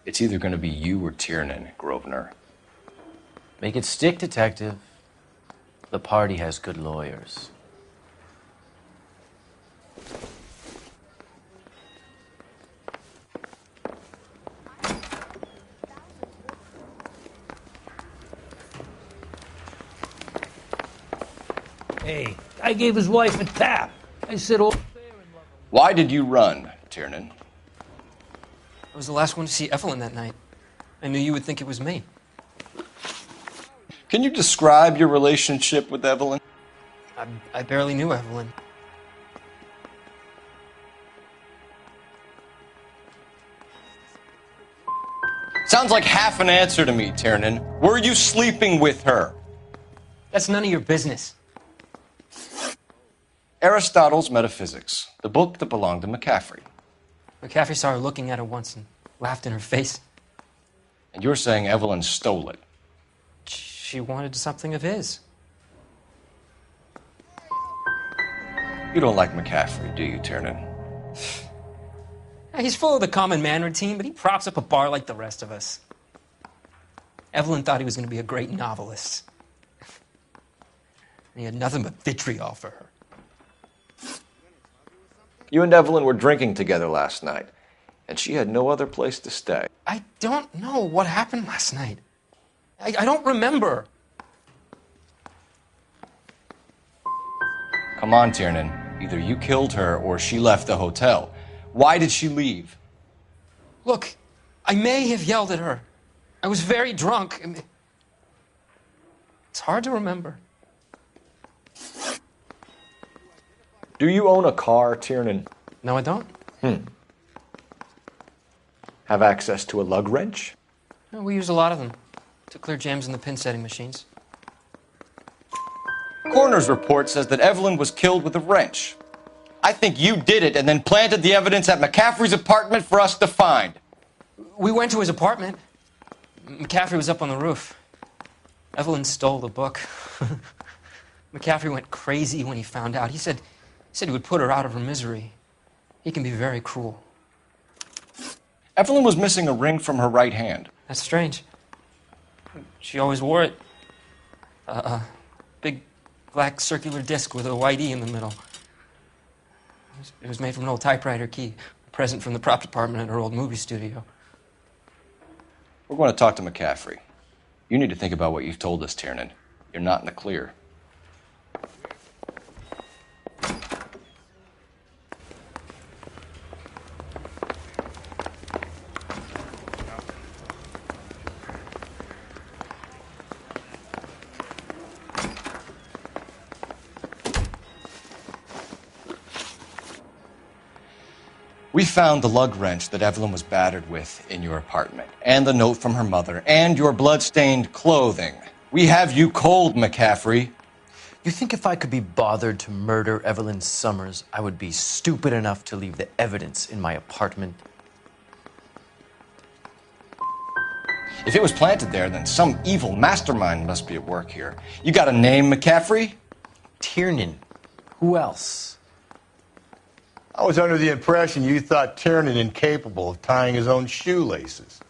It's either going to be you or Tiernan, Grosvenor. Make it stick, detective. The party has good lawyers. Hey, I gave his wife a tap. I said, oh. Why did you run, Tiernan? I was the last one to see Evelyn that night. I knew you would think it was me. Can you describe your relationship with Evelyn? I barely knew Evelyn. Sounds like half an answer to me, Tiernan. Were you sleeping with her? That's none of your business. Aristotle's Metaphysics, the book that belonged to McCaffrey. McCaffrey saw her looking at it once and laughed in her face. And you're saying Evelyn stole it? She wanted something of his. You don't like McCaffrey, do you, Tiernan? He's full of the common man routine, but he props up a bar like the rest of us. Evelyn thought he was going to be a great novelist. And he had nothing but vitriol for her. You and Evelyn were drinking together last night, and she had no other place to stay. I don't know what happened last night. I don't remember. Come on, Tiernan. Either you killed her or she left the hotel. Why did she leave? Look, I may have yelled at her. I was very drunk. It's hard to remember. Do you own a car, Tiernan? No, I don't. Have access to a lug wrench? No, we use a lot of them to clear jams in the pin setting machines. Coroner's report says that Evelyn was killed with a wrench. I think you did it and then planted the evidence at McCaffrey's apartment for us to find. We went to his apartment. McCaffrey was up on the roof. Evelyn stole the book. McCaffrey went crazy when he found out. He said he would put her out of her misery. He can be very cruel. Evelyn was missing a ring from her right hand. That's strange. She always wore it. A big black circular disc with a white E in the middle. It was made from an old typewriter key, a present from the prop department at her old movie studio. We're going to talk to McCaffrey. You need to think about what you've told us, Tiernan. You're not in the clear. We found the lug wrench that Evelyn was battered with in your apartment, and the note from her mother, and your blood-stained clothing. We have you cold, McCaffrey. You think if I could be bothered to murder Evelyn Summers, I would be stupid enough to leave the evidence in my apartment? If it was planted there, then some evil mastermind must be at work here. You got a name, McCaffrey? Tiernan. Who else? I was under the impression you thought Tiernan incapable of tying his own shoelaces.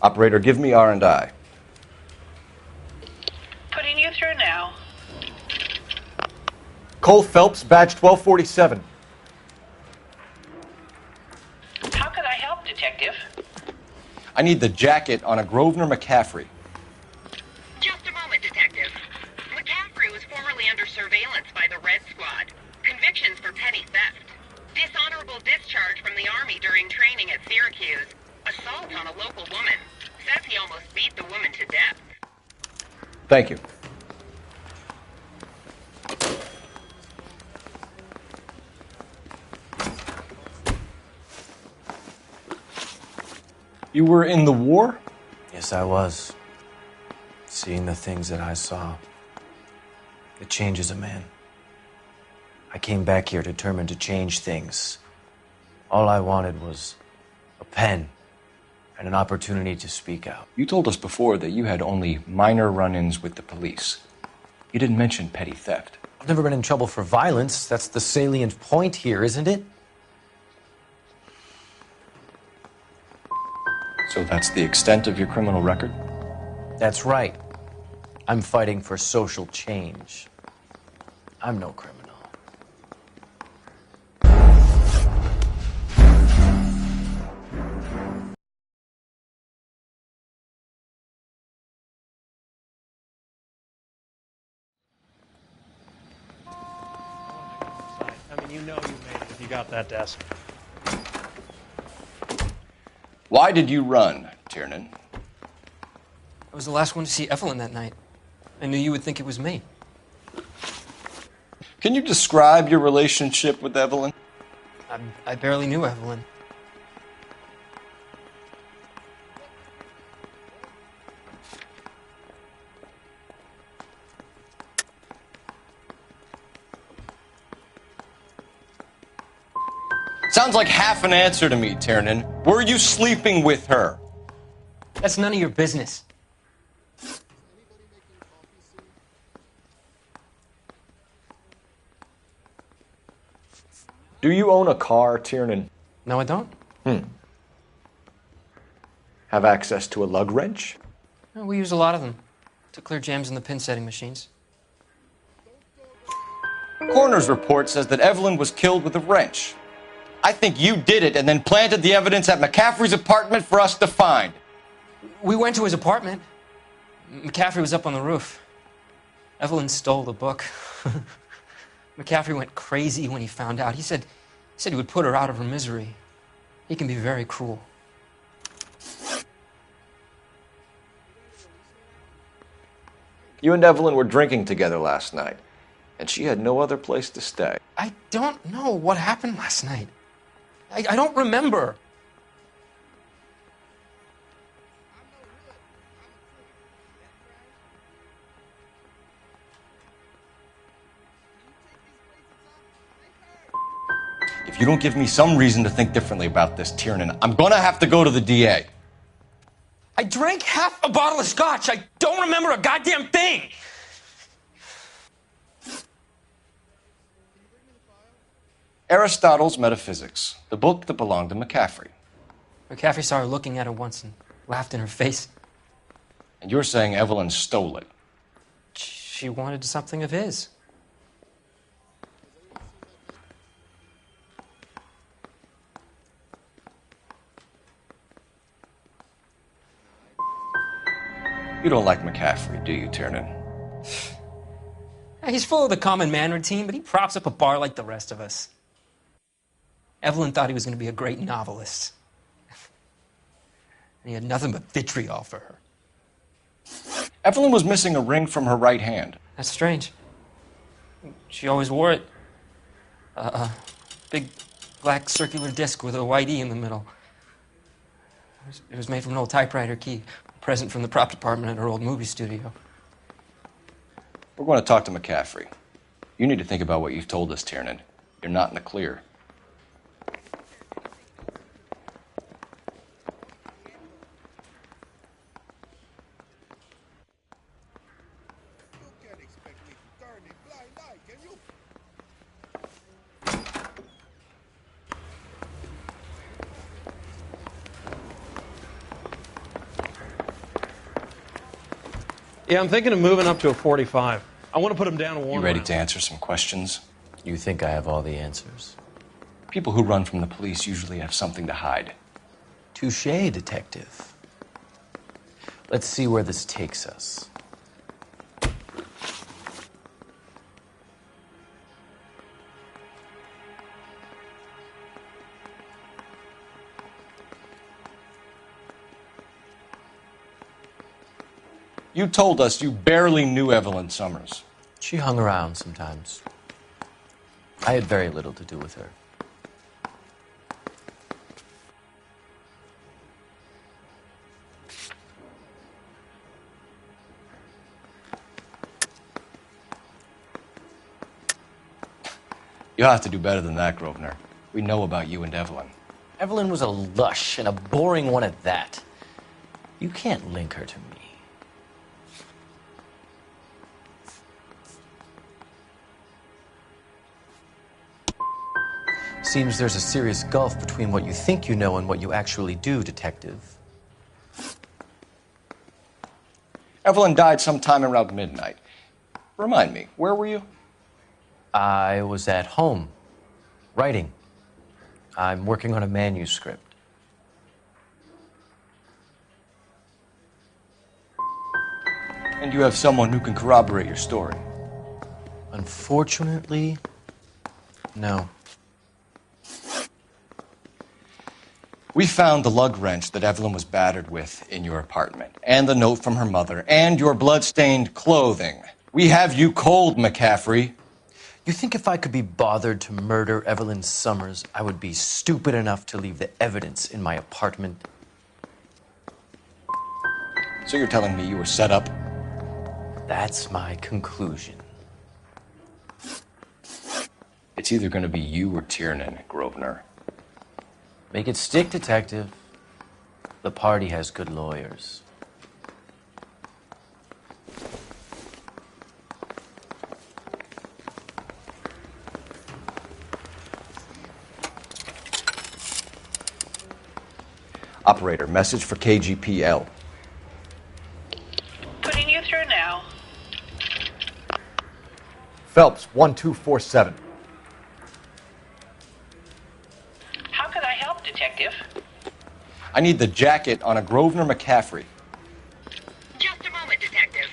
Operator, give me R&I. Putting you through now. Cole Phelps, badge 1247. How could I help, Detective? I need the jacket on a Grosvenor McCaffrey. Just a moment, Detective. McCaffrey was formerly under surveillance by the Red Squad. Convictions for petty theft. Dishonorable discharge from the Army during training at Syracuse. Assault on a local woman. Says he almost beat the woman to death. Thank you. You were in the war? Yes, I was. Seeing the things that I saw, it changes a man. I came back here determined to change things. All I wanted was a pen, and an opportunity to speak out. You told us before that you had only minor run-ins with the police. You didn't mention petty theft. I've never been in trouble for violence. That's the salient point here, isn't it? So that's the extent of your criminal record? That's right. I'm fighting for social change. I'm no criminal. I mean, you know you made it if you got that desk. Why did you run, Tiernan? I was the last one to see Evelyn that night. I knew you would think it was me. Can you describe your relationship with Evelyn? I barely knew Evelyn. Sounds like half an answer to me, Tiernan. Were you sleeping with her? That's none of your business. Do you own a car, Tiernan? No, I don't. Have access to a lug wrench? No, we use a lot of them to clear jams in the pin setting machines. Coroner's report says that Evelyn was killed with a wrench. I think you did it and then planted the evidence at McCaffrey's apartment for us to find. We went to his apartment. McCaffrey was up on the roof. Evelyn stole the book. McCaffrey went crazy when he found out. He said he would put her out of her misery. He can be very cruel. You and Evelyn were drinking together last night, and she had no other place to stay. I don't know what happened last night. I don't remember. If you don't give me some reason to think differently about this, Tiernan, I'm gonna have to go to the DA. I drank half a bottle of scotch. I don't remember a goddamn thing. Aristotle's Metaphysics, the book that belonged to McCaffrey. McCaffrey saw her looking at it once and laughed in her face. And you're saying Evelyn stole it? She wanted something of his. You don't like McCaffrey, do you, Tiernan? He's full of the common man routine, but he props up a bar like the rest of us. Evelyn thought he was going to be a great novelist. And he had nothing but vitriol for her. Evelyn was missing a ring from her right hand. That's strange. She always wore it. A big black circular disc with a white E in the middle. It was made from an old typewriter key, a present from the prop department at her old movie studio. We're going to talk to McCaffrey. You need to think about what you've told us, Tiernan. You're not in the clear. Yeah, I'm thinking of moving up to a 45. I want to put him down to one. You ready round. to answer some questions? You think I have all the answers? People who run from the police usually have something to hide. Touché, detective. Let's see where this takes us. You told us you barely knew Evelyn Summers. She hung around sometimes. I had very little to do with her. You'll have to do better than that, Grosvenor. We know about you and Evelyn. Evelyn was a lush, and a boring one at that. You can't link her to me. Seems there's a serious gulf between what you think you know and what you actually do, Detective. Evelyn died sometime around midnight. Remind me, where were you? I was at home, writing. I'm working on a manuscript. And you have someone who can corroborate your story? Unfortunately, no. We found the lug wrench that Evelyn was battered with in your apartment, and the note from her mother, and your blood-stained clothing. We have you cold, McCaffrey. You think if I could be bothered to murder Evelyn Summers, I would be stupid enough to leave the evidence in my apartment? So you're telling me you were set up? That's my conclusion. It's either going to be you or Tiernan, Grosvenor. Make it stick, Detective. The party has good lawyers. Operator, message for KGPL. Putting you through now. Phelps, 1247. How could I help, Detective? I need the jacket on a Grosvenor McCaffrey. Just a moment, Detective.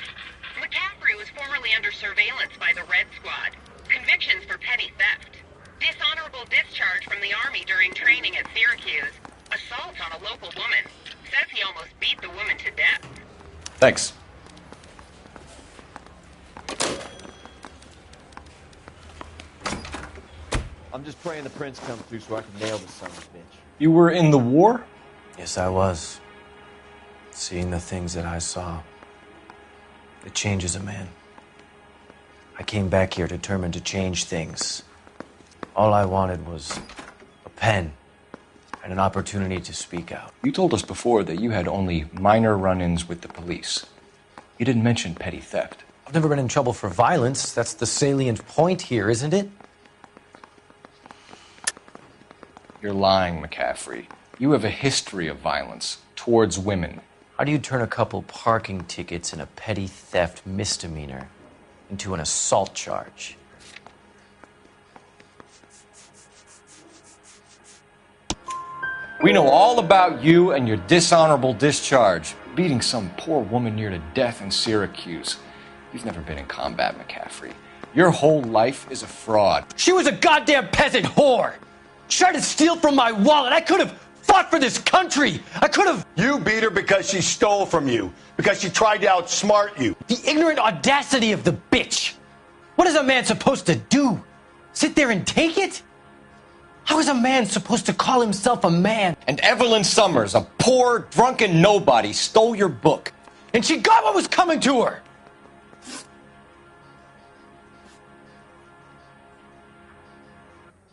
McCaffrey was formerly under surveillance by the Red Squad. Convictions for petty theft. Dishonorable discharge from the Army during training at Syracuse. Assault on a local woman. Says he almost beat the woman to death. Thanks. I'm just praying the prince comes through so I can nail this son of a bitch. You were in the war? Yes, I was. Seeing the things that I saw, it changes a man. I came back here determined to change things. All I wanted was a pen and an opportunity to speak out. You told us before that you had only minor run-ins with the police. You didn't mention petty theft. I've never been in trouble for violence. That's the salient point here, isn't it? You're lying, McCaffrey. You have a history of violence towards women. How do you turn a couple parking tickets and a petty theft misdemeanor into an assault charge? We know all about you and your dishonorable discharge, beating some poor woman near to death in Syracuse. You've never been in combat, McCaffrey. Your whole life is a fraud. She was a goddamn peasant whore! She tried to steal from my wallet. I could have fought for this country. I could have... You beat her because she stole from you, because she tried to outsmart you. The ignorant audacity of the bitch. What is a man supposed to do? Sit there and take it? How is a man supposed to call himself a man? And Evelyn Summers, a poor, drunken nobody, stole your book. And she got what was coming to her.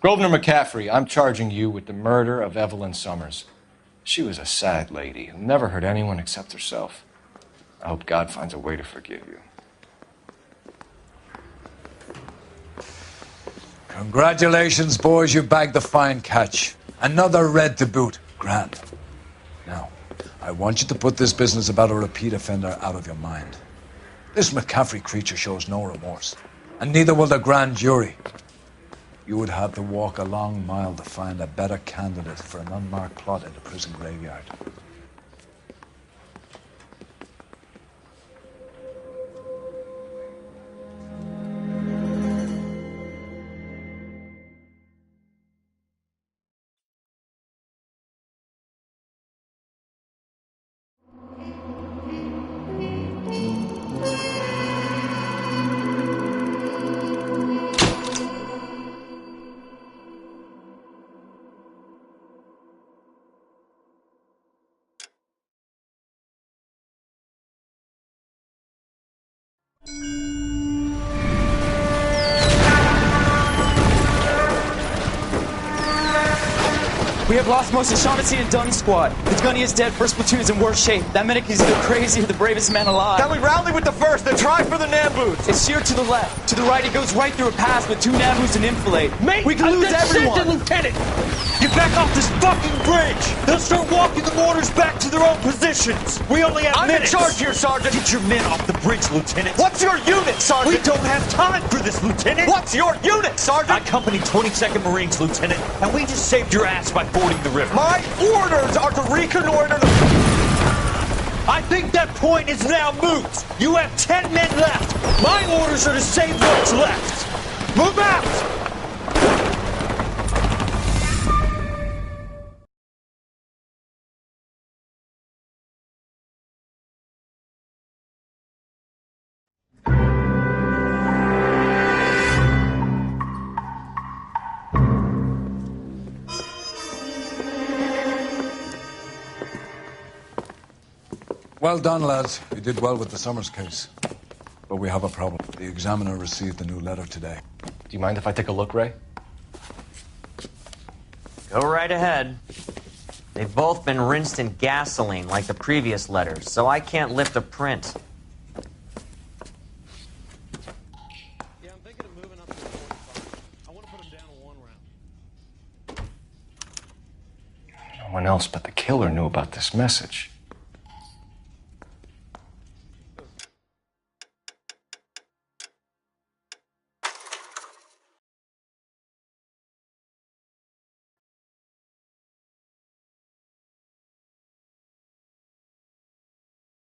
Grosvenor McCaffrey, I'm charging you with the murder of Evelyn Summers. She was a sad lady who never hurt anyone except herself. I hope God finds a way to forgive you. Congratulations, boys, you bagged the fine catch. Another red to boot. Grand. Now, I want you to put this business about a repeat offender out of your mind. This McCaffrey creature shows no remorse, and neither will the grand jury. You would have to walk a long mile to find a better candidate for an unmarked plot in the prison graveyard. We have lost most of Shaughnessy and Dunn's squad. The gunny is dead, first platoon is in worse shape. That medic is either crazy or the bravest man alive. Then we rally with the first, then try for the Nambus. It's sheer to the left. To the right, it goes right through a pass with 2 Nambus and enfilade. Mate, we can lose everyone. Lieutenant! Get back off this fucking bridge! They'll start walking the mortars back to their own positions! We only have minutes! I'm in charge here, Sergeant! Get your men off the bridge, Lieutenant! What's your unit, Sergeant? We don't have time for this, Lieutenant! What's your unit, Sergeant? I company 22nd Marines, Lieutenant, and we just saved your ass by fording the river. My orders are to reconnoiter the... I think that point is now moot! You have 10 men left! My orders are to save what's left! Move out! Well done, lads. You did well with the Summers case. But we have a problem. The examiner received a new letter today. Do you mind if I take a look, Ray? Go right ahead. They've both been rinsed in gasoline like the previous letters, so I can't lift a print. Yeah, I'm thinking of moving up to 45. I want to put him down in 1 round. No one else but the killer knew about this message.